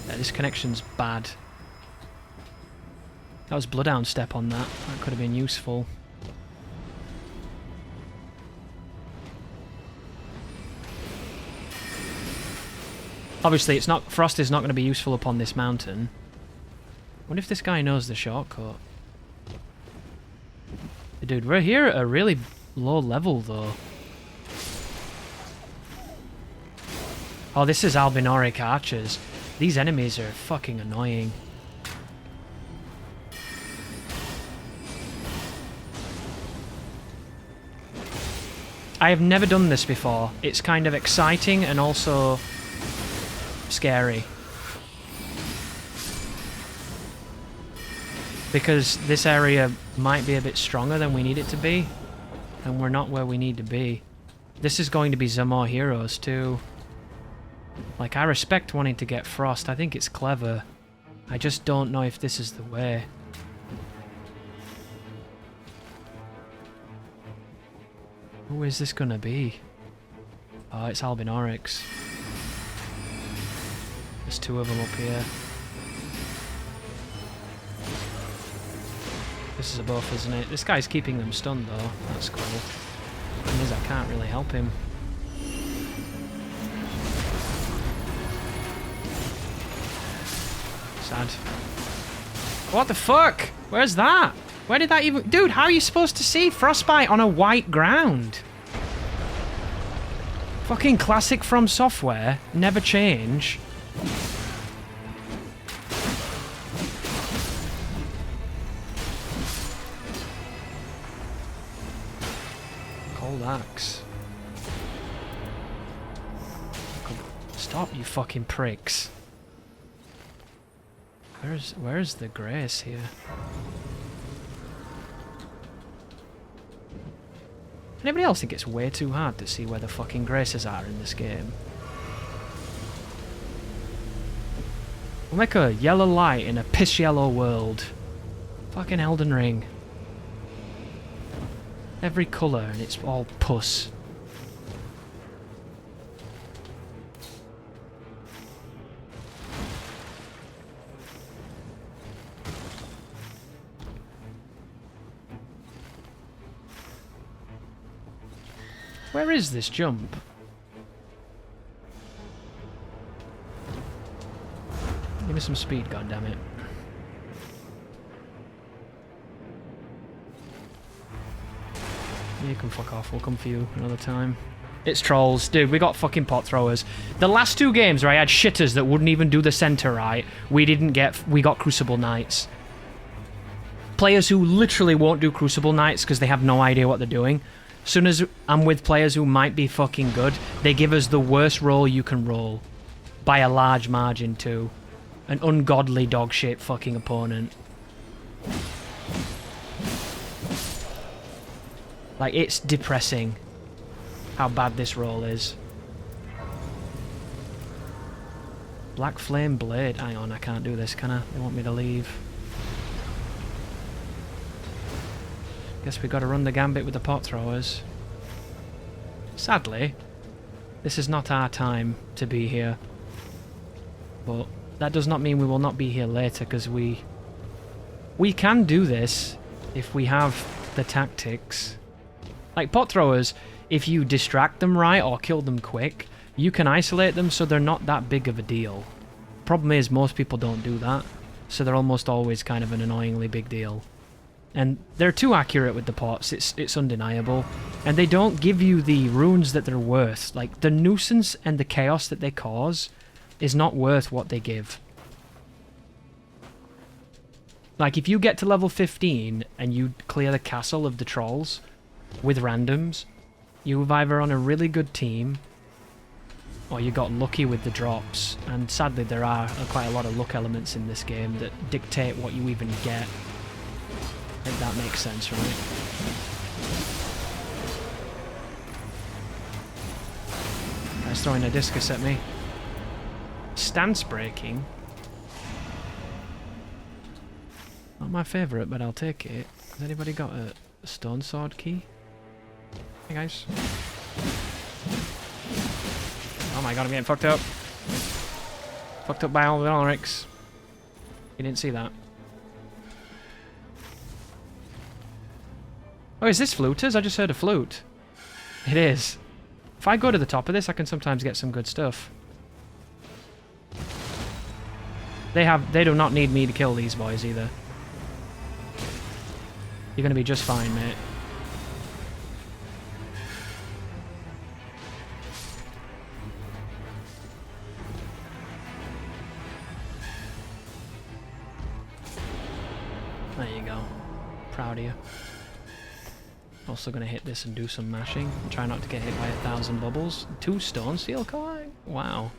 Yeah, this connection's bad. That was Bloodhound Step on that. That could have been useful. Obviously, it's not. Frost is not going to be useful upon this mountain. I wonder if this guy knows the shortcut. Dude, we're here at a really low level, though. Oh, this is Albinoric archers. These enemies are fucking annoying. I have never done this before. It's kind of exciting and also scary. Because this area might be a bit stronger than we need it to be. And we're not where we need to be. This is going to be Zamor Heroes too. Like, I respect wanting to get Frost. I think it's clever. I just don't know if this is the way. Who is this gonna be? Oh, it's Albinorics. There's 2 of them up here. This is a buff, isn't it? This guy's keeping them stunned, though. That's cool. Thing is, I can't really help him. Sad. What the fuck? Where's that? Where did that even... Dude, how are you supposed to see Frostbite on a white ground? Fucking classic From Software. Never change. Cold axe. Stop, you fucking pricks. Where's the grace here? Anybody else think it's way too hard to see where the fucking graces are in this game? We'll make a yellow light in a piss yellow world. Fucking Elden Ring. Every colour and it's all puss. Where is this jump? Give me some speed, goddammit. You can fuck off, we'll come for you another time. It's trolls. Dude, we got fucking pot throwers. The last two games where I had shitters that wouldn't even do the center right, we got Crucible Knights. Players who literally won't do Crucible Knights because they have no idea what they're doing. As soon as I'm with players who might be fucking good, they give us the worst roll you can roll. By a large margin, too. An ungodly dog-shit fucking opponent. Like, it's depressing how bad this roll is. Black Flame Blade. Hang on, I can't do this, can I? They want me to leave. Guess we gotta run the gambit with the pot throwers. Sadly, this is not our time to be here. But that does not mean we will not be here later, because we can do this if we have the tactics. Like pot throwers, if you distract them right or kill them quick, you can isolate them so they're not that big of a deal. Problem is, most people don't do that, so they're almost always kind of an annoyingly big deal. And they're too accurate with the pots, it's undeniable. And they don't give you the runes that they're worth. Like, the nuisance and the chaos that they cause is not worth what they give. Like, if you get to level 15 and you clear the castle of the trolls with randoms, you've either on a really good team or you got lucky with the drops. And sadly, there are quite a lot of luck elements in this game that dictate what you even get. I think that makes sense, right? Guy's throwing a discus at me. Stance breaking. Not my favourite, but I'll take it. Has anybody got a stone sword key? Hey guys. Oh my god, I'm getting fucked up. Fucked up by all the Ulrichs. You didn't see that. Oh, is this fluters? I just heard a flute. It is. If I go to the top of this, I can sometimes get some good stuff. They do not need me to kill these boys either. You're gonna be just fine, mate. There you go. Proud of you. Also gonna hit this and do some mashing. And try not to get hit by 1,000 bubbles. 2 stone seal coin? Wow.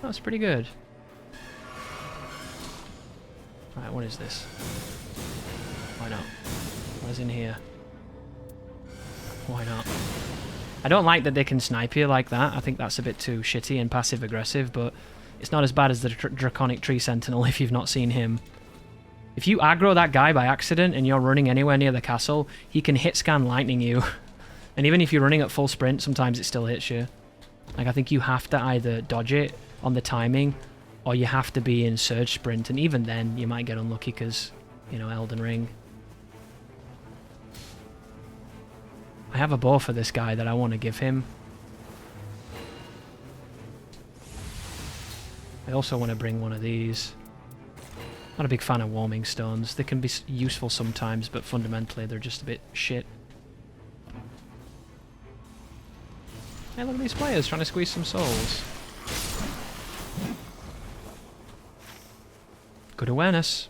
That's pretty good. Right, what is this? Why not? What's in here? Why not? I don't like that they can snipe you like that. I think that's a bit too shitty and passive-aggressive, but it's not as bad as the Draconic Tree Sentinel if you've not seen him. If you aggro that guy by accident and you're running anywhere near the castle, he can hit scan lightning you. And even if you're running at full sprint, sometimes it still hits you. Like, I think you have to either dodge it on the timing, or you have to be in surge sprint, and even then you might get unlucky because, you know, Elden Ring. I have a bow for this guy that I want to give him. I also want to bring one of these. Not a big fan of warming stones. They can be useful sometimes, but fundamentally they're just a bit shit. Hey, look at these players trying to squeeze some souls. Good awareness.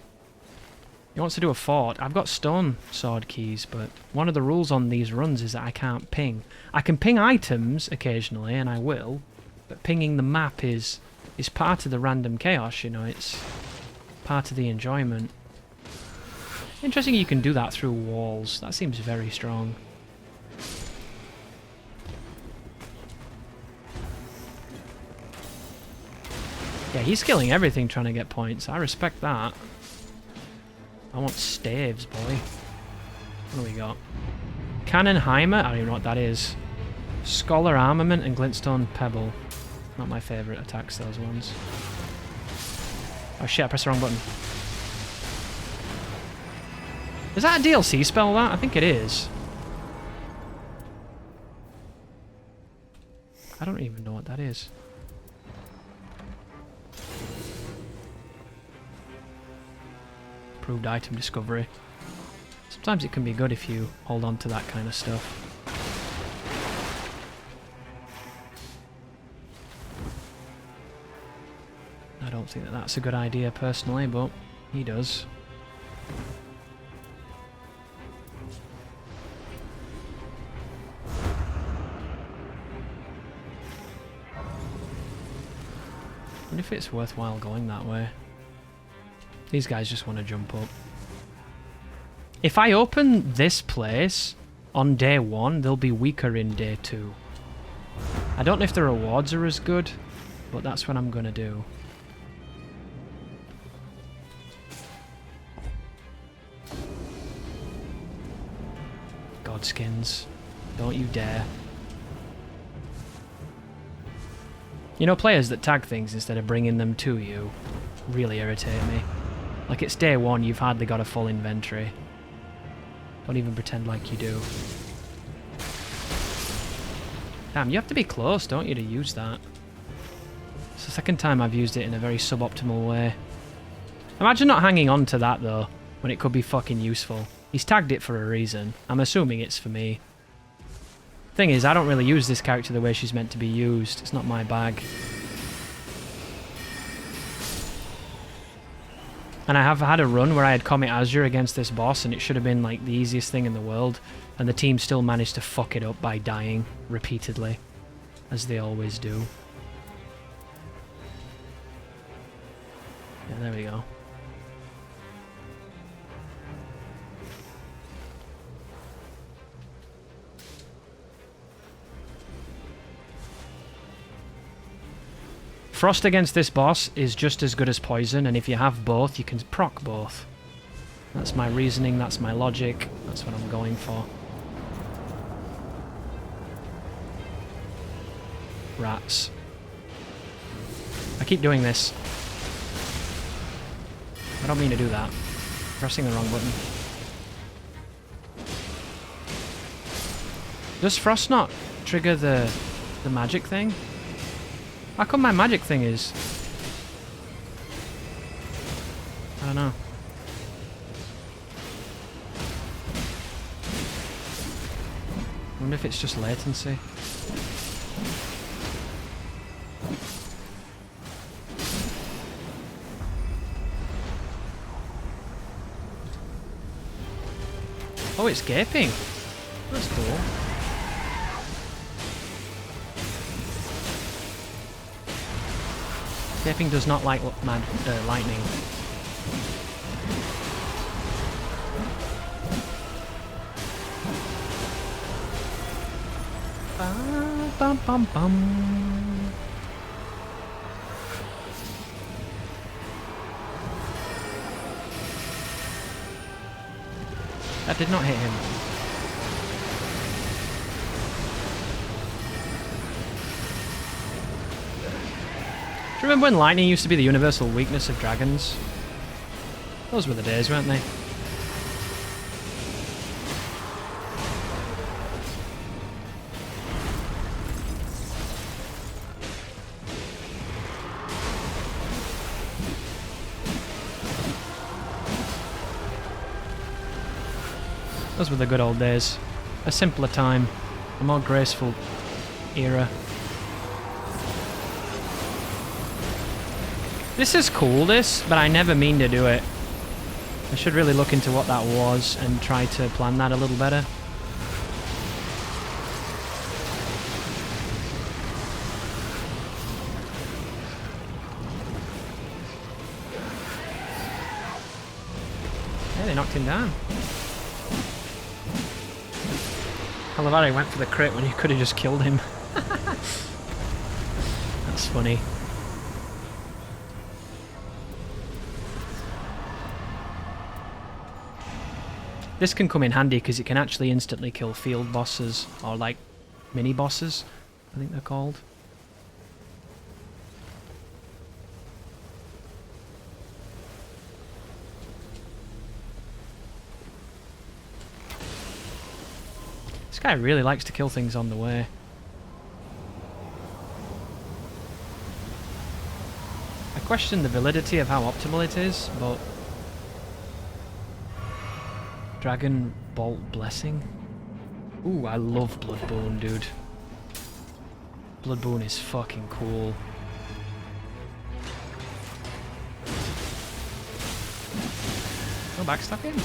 He wants to do a fort. I've got stone sword keys, but one of the rules on these runs is that I can't ping. I can ping items occasionally, and I will, but pinging the map is part of the random chaos, you know, it's part of the enjoyment. Interesting you can do that through walls. That seems very strong. Yeah, he's killing everything trying to get points. I respect that. I want staves, boy. What do we got? Cannonheimer? I don't even know what that is. Scholar Armament and Glintstone Pebble. Not my favourite attacks, those ones. Oh shit, I pressed the wrong button. Is that a DLC spell, that? I think it is. I don't even know what that is. Improved item discovery. Sometimes it can be good if you hold on to that kind of stuff. I don't think that that's a good idea personally, but he does. I wonder if it's worthwhile going that way. These guys just want to jump up. If I open this place on day 1, they'll be weaker in day 2. I don't know if the rewards are as good, but that's what I'm going to do. Godskins. Don't you dare. You know, players that tag things instead of bringing them to you really irritate me. Like, it's day 1, you've hardly got a full inventory. Don't even pretend like you do. Damn, you have to be close, don't you, to use that? It's the second time I've used it in a very suboptimal way. Imagine not hanging on to that, though, when it could be fucking useful. He's tagged it for a reason. I'm assuming it's for me. Thing is, I don't really use this character the way she's meant to be used. It's not my bag. And I have had a run where I had Comet Azure against this boss, and it should have been like the easiest thing in the world, and the team still managed to fuck it up by dying repeatedly, as they always do. Yeah, there we go. Frost against this boss is just as good as poison, and if you have both, you can proc both. That's my reasoning, that's my logic, that's what I'm going for. Rats. I keep doing this. I don't mean to do that. Pressing the wrong button. Does Frost not trigger the magic thing? How come my magic thing is... I don't know. I wonder if it's just latency. Oh, it's gaping. That's cool. Gaping does not like lightning. Bum, bum, bum. That did not hit him. Do you remember when lightning used to be the universal weakness of dragons? Those were the days, weren't they? Those were the good old days. A simpler time. A more graceful era. This is cool, this, but I never mean to do it. I should really look into what that was and try to plan that a little better. Yeah, they knocked him down. Halavare went for the crit when you could have just killed him. That's funny. This can come in handy because it can actually instantly kill field bosses, or like mini bosses, I think they're called. This guy really likes to kill things on the way. I question the validity of how optimal it is, but... Dragon Bolt Blessing? Ooh, I love Bloodborne, dude. Bloodborne is fucking cool. No backstabbing?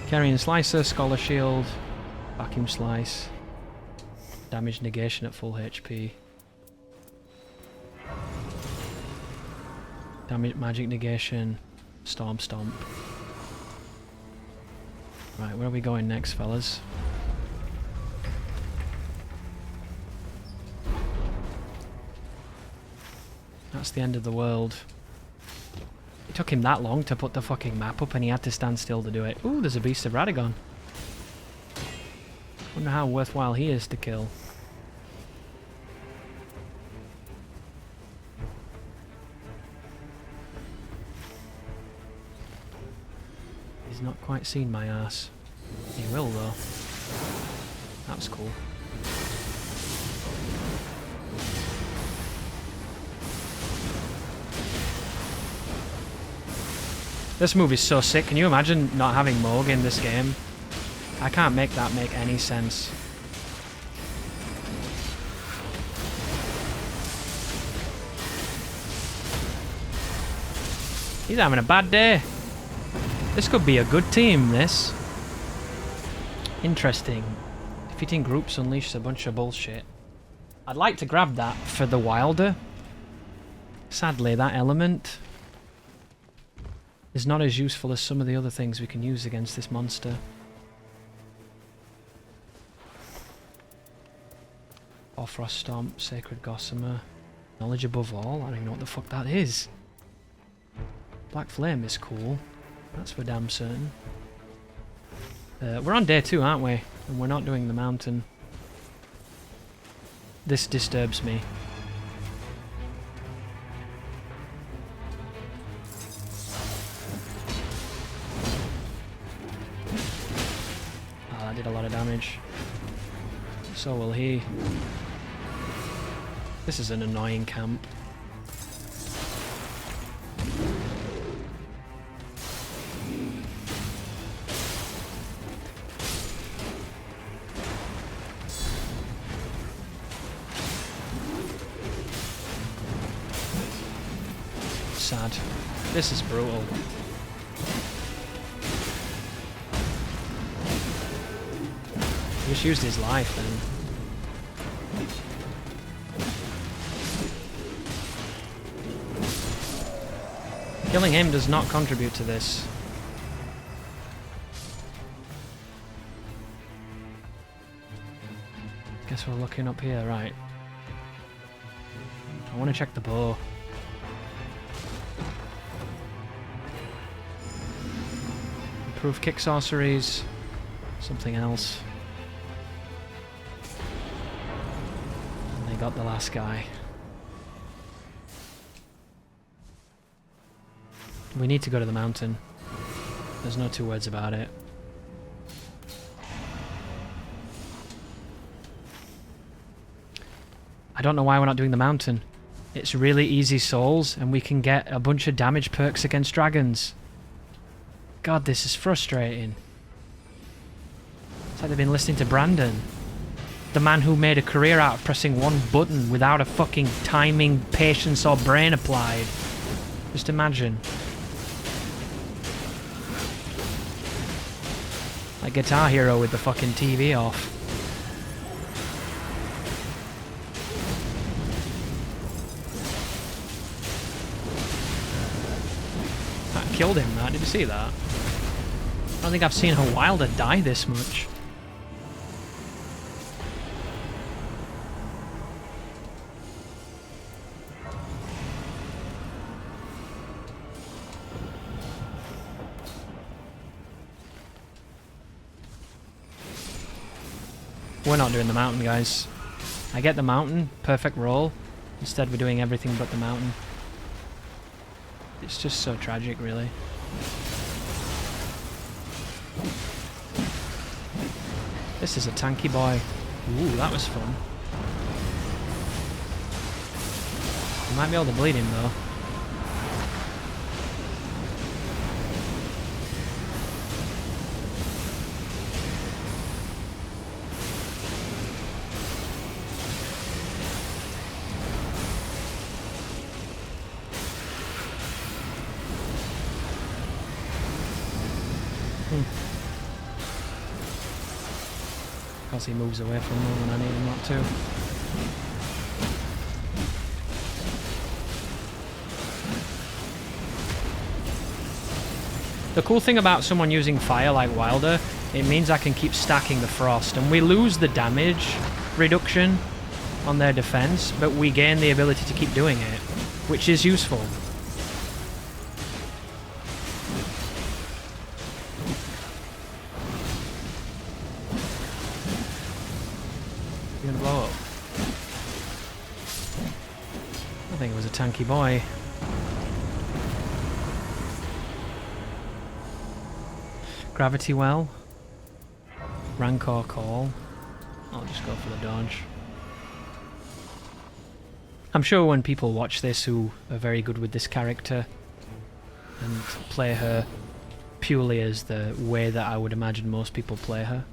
Carrying Slicer, Scholar Shield, Vacuum Slice, Damage Negation at full HP. Damage, Magic Negation, Storm Stomp. Right, where are we going next, fellas? That's the end of the world. It took him that long to put the fucking map up and he had to stand still to do it. Ooh, there's a Beast of Radagon. Wonder how worthwhile he is to kill. He's not quite seen my ass. He will though. That's cool. This move is so sick. Can you imagine not having Moog in this game? I can't make that make any sense. He's having a bad day. This could be a good team, this. Interesting. Defeating groups unleashes a bunch of bullshit. I'd like to grab that for the Wilder. Sadly, that element is not as useful as some of the other things we can use against this monster. Frost Stomp, Sacred Gossamer, Knowledge Above All. I don't even know what the fuck that is. Black Flame is cool. That's for damn certain. We're on day 2, aren't we? And we're not doing the mountain. This disturbs me. Oh, that did a lot of damage. So will he. This is an annoying camp. Sad. This is brutal. He just used his life then. Killing him does not contribute to this. Guess we're looking up here, right. I want to check the bow. Improve kick sorceries. Something else. And they got the last guy. We need to go to the mountain. There's no two words about it. I don't know why we're not doing the mountain. It's really easy souls, and we can get a bunch of damage perks against dragons. God, this is frustrating. It's like they've been listening to Brandon. The man who made a career out of pressing one button without a fucking timing, patience, or brain applied. Just imagine. Like Guitar Hero with the fucking TV off. That killed him, that. Did you see that? I don't think I've seen a Wilder die this much. We're not doing the mountain, guys. I get the mountain, perfect roll. Instead we're doing everything but the mountain. It's just so tragic, really. This is a tanky boy. Ooh, that was fun. You might be able to bleed him, though. Because he moves away from me when I need him not to. The cool thing about someone using fire like Wilder, it means I can keep stacking the frost, and we lose the damage reduction on their defense, but we gain the ability to keep doing it, which is useful. You gonna blow up? I think it was a tanky boy. Gravity well. Rancor call. I'll just go for the dodge. I'm sure when people watch this who are very good with this character and play her purely as the way that I would imagine most people play her.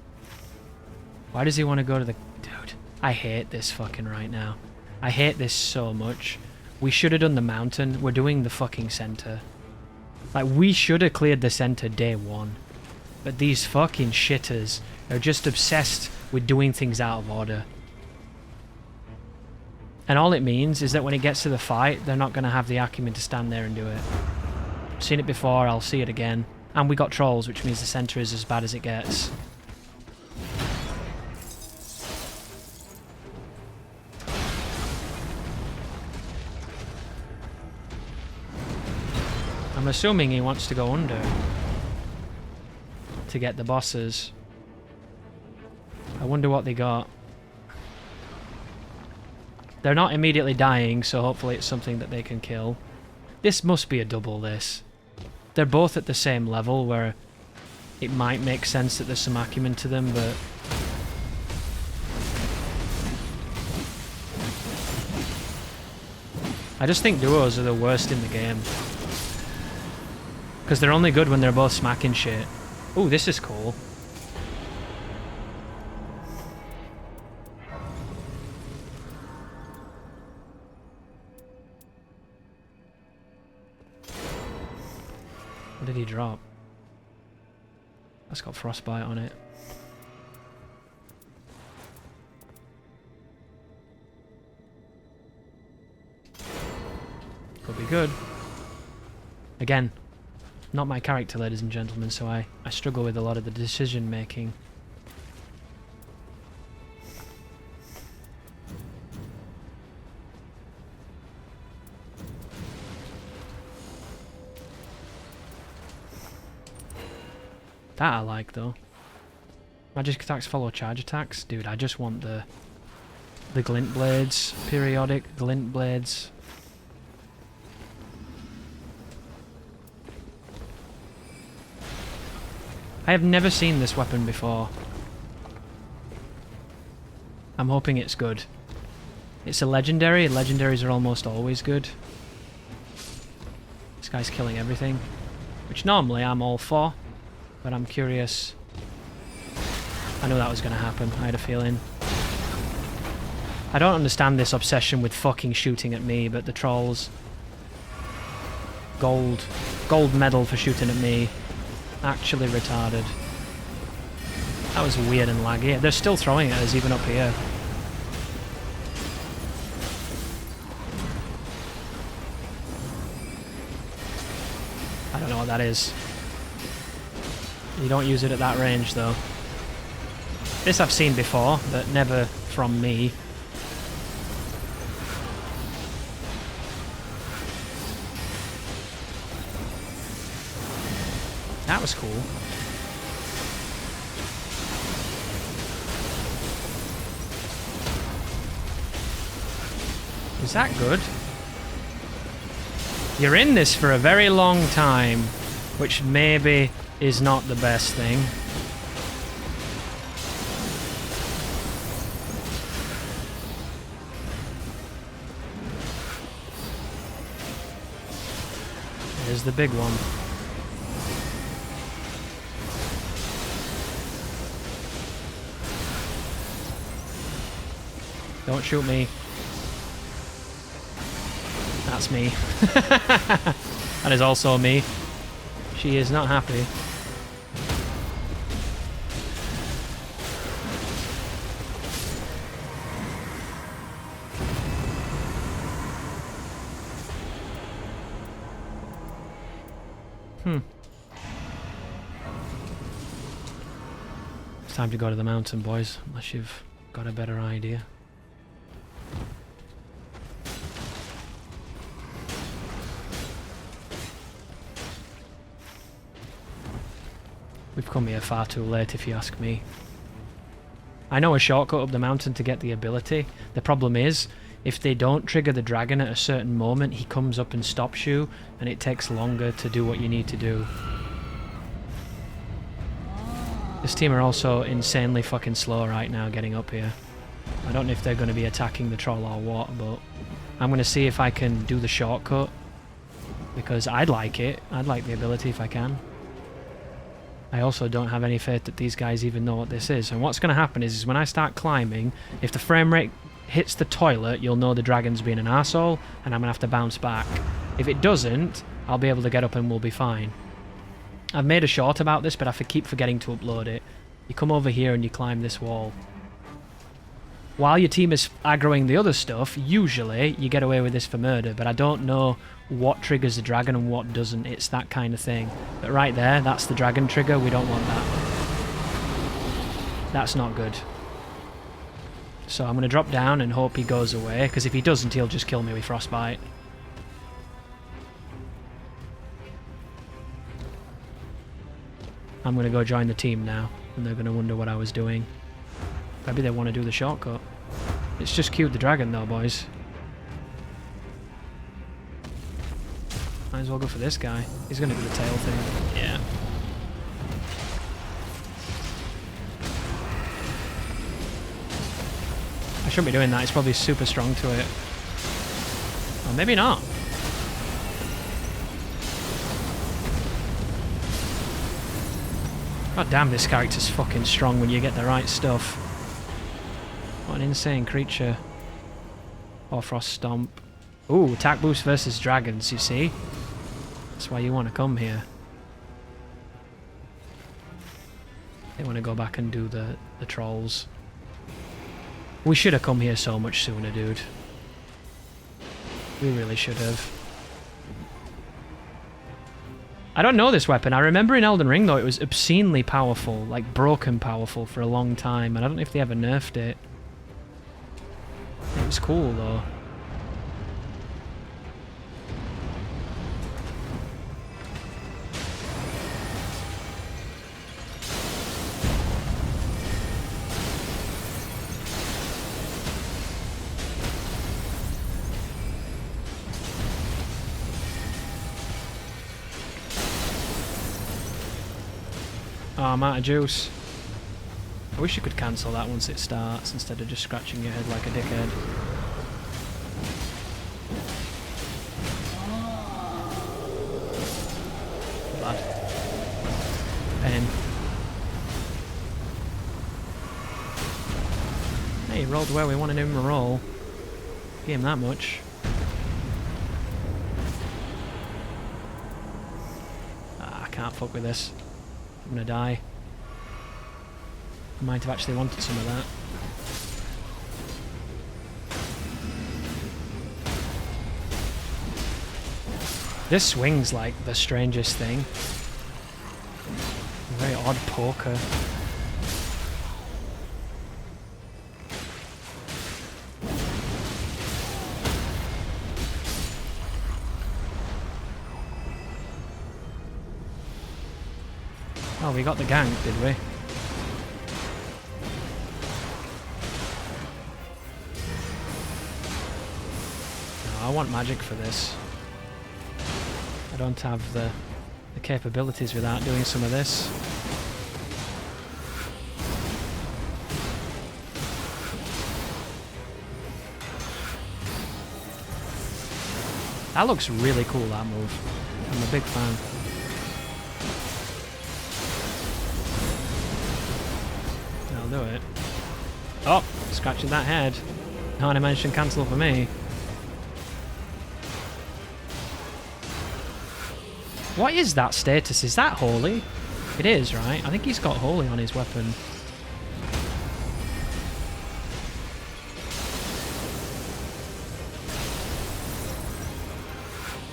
Why does he want to go to the... Dude, I hate this fucking right now. I hate this so much. We should have done the mountain. We're doing the fucking center. Like, we should have cleared the center day one. But these fucking shitters are just obsessed with doing things out of order. And all it means is that when it gets to the fight, they're not going to have the acumen to stand there and do it. I've seen it before, I'll see it again. And we got trolls, which means the center is as bad as it gets. I'm assuming he wants to go under to get the bosses. I wonder what they got. They're not immediately dying, so hopefully it's something that they can kill. This must be a double, this. They're both at the same level where it might make sense that there's some acumen to them, but... I just think duos are the worst in the game. Because they're only good when they're both smacking shit. Ooh, this is cool. What did he drop? That's got frostbite on it. Could be good. Again, not my character, ladies and gentlemen, so I struggle with a lot of the decision making. That I like, though. Magic attacks follow charge attacks. Dude, I just want the glint blades, periodic glint blades. I have never seen this weapon before. I'm hoping it's good. It's a legendary. Legendaries are almost always good. This guy's killing everything, which normally I'm all for, but I'm curious. I knew that was going to happen. I had a feeling. I don't understand this obsession with fucking shooting at me, but the trolls... Gold medal for shooting at me. Actually retarded. That was weird and laggy. They're still throwing at us even up here. I don't know what that is. You don't use it at that range though. This I've seen before, but never from me. That was cool. Is that good? You're in this for a very long time, which maybe is not the best thing. Here's the big one. Don't shoot me. That's me. That is also me. She is not happy. It's time to go to the mountain, boys, unless you've got a better idea. We've come here far too late, if you ask me. I know a shortcut up the mountain to get the ability. The problem is, if they don't trigger the dragon at a certain moment, he comes up and stops you, and it takes longer to do what you need to do. This team are also insanely fucking slow right now getting up here. I don't know if they're going to be attacking the troll or what, but I'm going to see if I can do the shortcut, because I'd like it. I'd like the ability if I can. I also don't have any faith that these guys even know what this is. And what's going to happen is when I start climbing, if the frame rate hits the toilet, you'll know the dragon's being an arsehole, and I'm going to have to bounce back. If it doesn't, I'll be able to get up and we'll be fine. I've made a short about this, but I keep forgetting to upload it. You come over here and you climb this wall. While your team is aggroing the other stuff, usually you get away with this for murder, but I don't know what triggers the dragon and what doesn't. It's that kind of thing. But right there, that's the dragon trigger. We don't want that. That's not good. So I'm going to drop down and hope he goes away, because if he doesn't, he'll just kill me with frostbite. I'm going to go join the team now, and they're going to wonder what I was doing. Maybe they want to do the shortcut. It's just queued the dragon though, boys. Might as well go for this guy. He's going to do the tail thing. Yeah. I shouldn't be doing that. He's probably super strong to it. Or maybe not. God damn, this character's fucking strong when you get the right stuff. What an insane creature. Or Frost Stomp. Ooh, attack boost versus dragons, you see? That's why you want to come here. They want to go back and do the trolls. We should have come here so much sooner, dude. We really should have. I don't know this weapon. I remember in Elden Ring, though, it was obscenely powerful. Like, broken powerful for a long time. And I don't know if they ever nerfed it. It was cool, though. Oh, I'm out of juice. I wish you could cancel that once it starts instead of just scratching your head like a dickhead. Hey, he rolled where we wanted him to roll. Give him that much. Ah, I can't fuck with this. I'm gonna die. I might have actually wanted some of that. This swing's like the strangest thing. A very odd poker. Oh, we got the gank, did we? No, I want magic for this. I don't have the capabilities without doing some of this. That looks really cool, that move. I'm a big fan. I'll do it. Oh, scratching that head. High dimension cancel for me. What is that status? Is that holy? It is, right? I think he's got holy on his weapon.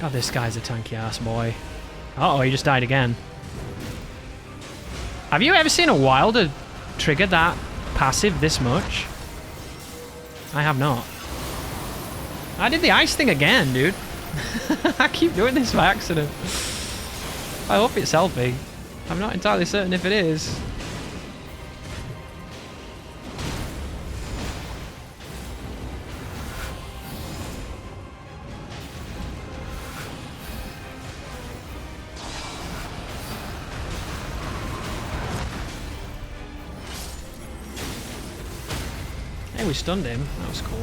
God, this guy's a tanky ass boy. Uh-oh, he just died again. Have you ever seen a Wilder trigger that passive this much? I have not. I did the ice thing again, dude. I keep doing this by accident. I hope it's healthy. I'm not entirely certain if it is. Hey, we stunned him. That was cool.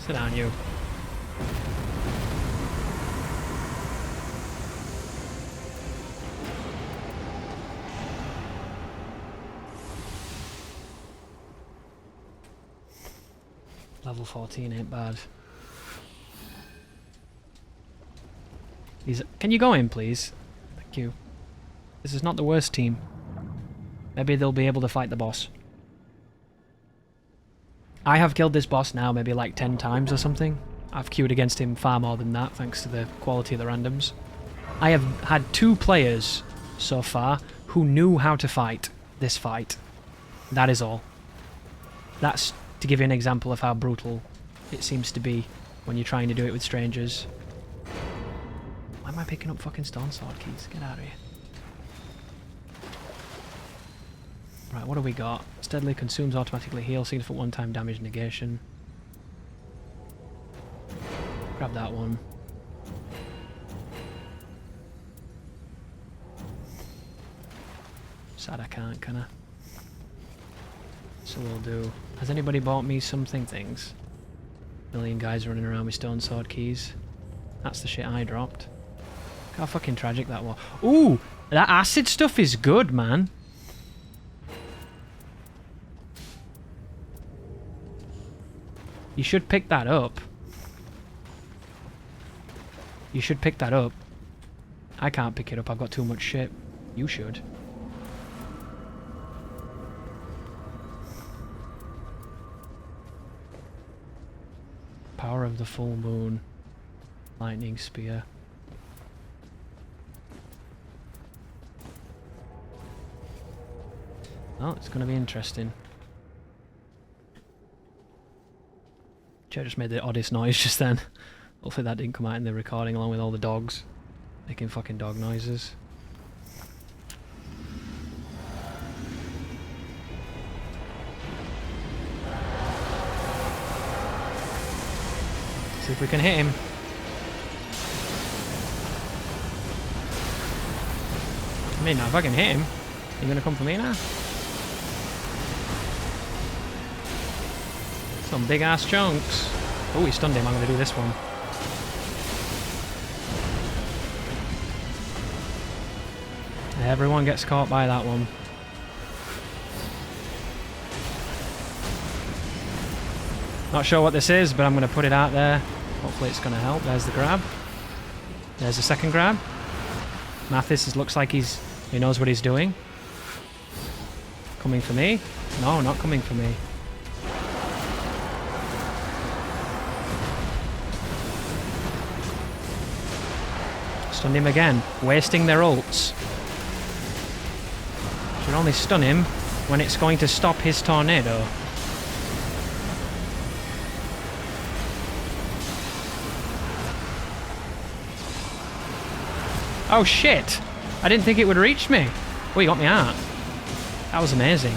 Sit down, you. Level 14 ain't bad. Can you go in, please? Thank you. This is not the worst team. Maybe they'll be able to fight the boss. I have killed this boss now maybe like 10 times or something. I've queued against him far more than that thanks to the quality of the randoms. I have had 2 players so far who knew how to fight this fight. That is all. That's to give you an example of how brutal it seems to be when you're trying to do it with strangers. Why am I picking up fucking stone sword keys? Get out of here. Right, what do we got? Steadily consumes, automatically heal, significant one-time damage negation. Grab that one. Sad I can't, can I? So we'll do. Has anybody bought me something things? Million guys running around with stone sword keys. That's the shit I dropped. Look how fucking tragic that was. Ooh! That acid stuff is good, man. You should pick that up. You should pick that up. I can't pick it up, I've got too much shit. You should. Power of the full moon. Lightning spear. Oh, it's going to be interesting. I just made the oddest noise just then. Hopefully that didn't come out in the recording along with all the dogs making fucking dog noises. See if we can hit him. I mean, now if I can hit him, you gonna come for me now? Some big ass chunks. Oh, he stunned him. I'm going to do this one. Everyone gets caught by that one. Not sure what this is, but I'm going to put it out there. Hopefully it's going to help. There's the grab. There's the second grab. Mathis looks like he knows what he's doing. Coming for me? No, not coming for me. Stunned him again. Wasting their ults. Should only stun him when it's going to stop his tornado. Oh shit! I didn't think it would reach me. Oh, he got me out. That was amazing.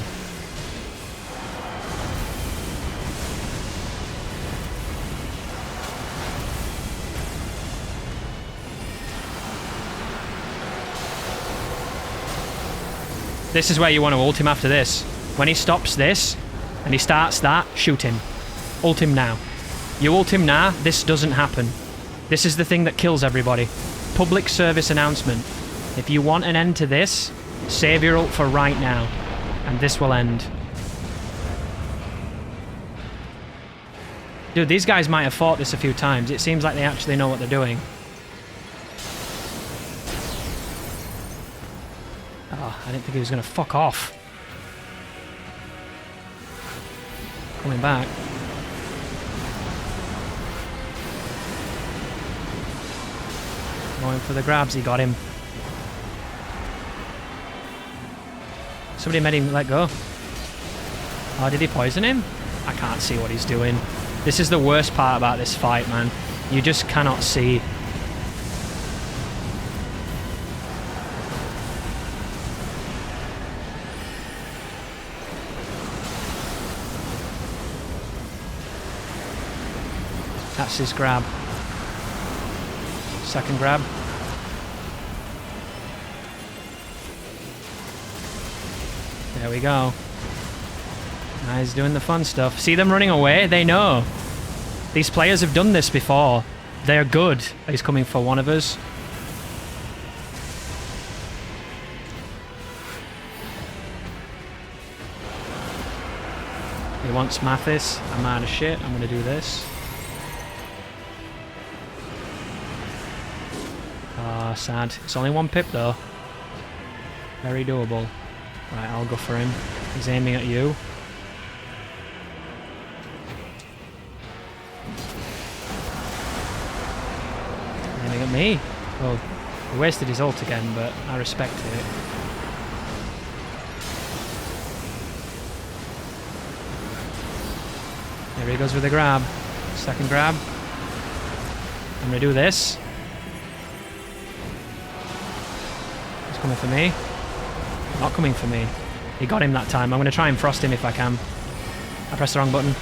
This is where you want to ult him after this. When he stops this, and he starts that, shoot him. Ult him now. You ult him now, this doesn't happen. This is the thing that kills everybody. Public service announcement. If you want an end to this, save your ult for right now. And this will end. Dude, these guys might have fought this a few times. It seems like they actually know what they're doing. Oh, I didn't think he was going to fuck off. Coming back. Going for the grabs, he got him. Somebody made him let go. Oh, did he poison him? I can't see what he's doing. This is the worst part about this fight, man. You just cannot see. That's his grab. Second grab. There we go. Now he's doing the fun stuff. See them running away? They know. These players have done this before. They're good. He's coming for one of us. He wants Mathis. I'm out of shit. I'm going to do this. Ah, sad. It's only one pip though. Very doable. Right, I'll go for him. He's aiming at you. Aiming at me. Well, he wasted his ult again, but I respect it. There he goes with the grab. Second grab. I'm gonna do this. He's coming for me. Not coming for me. He got him that time. I'm going to try and frost him if I can. I pressed the wrong button.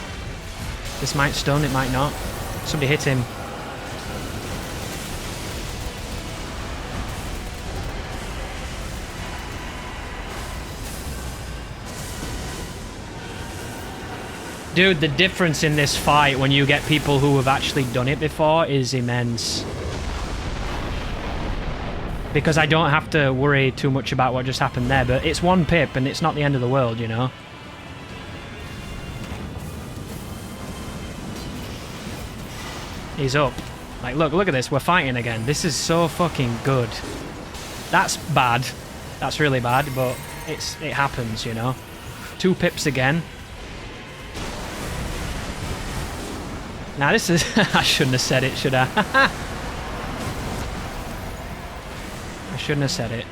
This might stun, it might not. Somebody hit him. Dude, the difference in this fight when you get people who have actually done it before is immense. Because I don't have to worry too much about what just happened there, but it's one pip and it's not the end of the world, you know? He's up. Like, look at this, we're fighting again. This is so fucking good. That's bad. That's really bad, but it happens, you know? 2 pips again. Now this is... I shouldn't have said it, should I? I shouldn't have said it.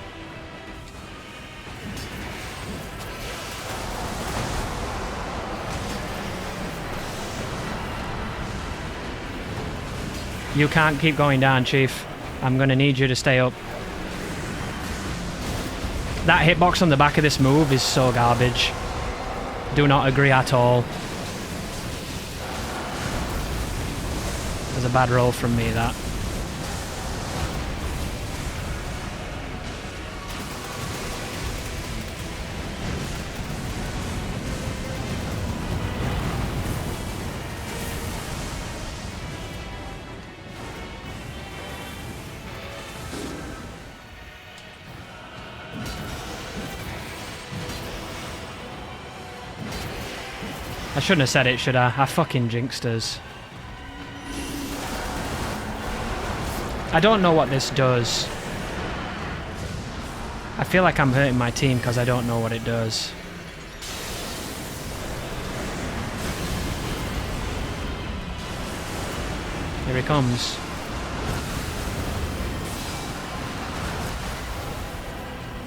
You can't keep going down, Chief. I'm gonna need you to stay up. That hitbox on the back of this move is so garbage. Do not agree at all. It was a bad roll from me, that. I shouldn't have said it, should I? I fucking jinxed us. I don't know what this does. I feel like I'm hurting my team because I don't know what it does. Here he comes.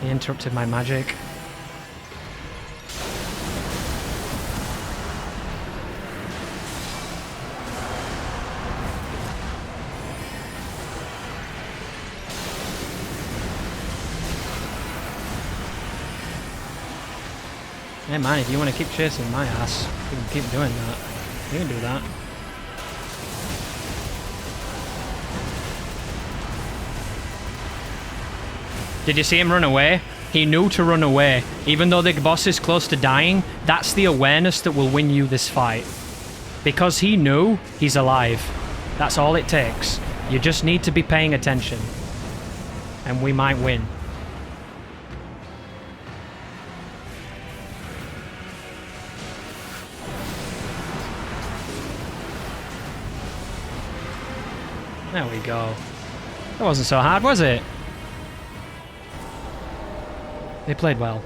He interrupted my magic. Hey man, if you want to keep chasing my ass, you can keep doing that. You can do that. Did you see him run away? He knew to run away. Even though the boss is close to dying, that's the awareness that will win you this fight. Because he knew, he's alive. That's all it takes. You just need to be paying attention. And we might win. There we go. That wasn't so hard, was it? They played well.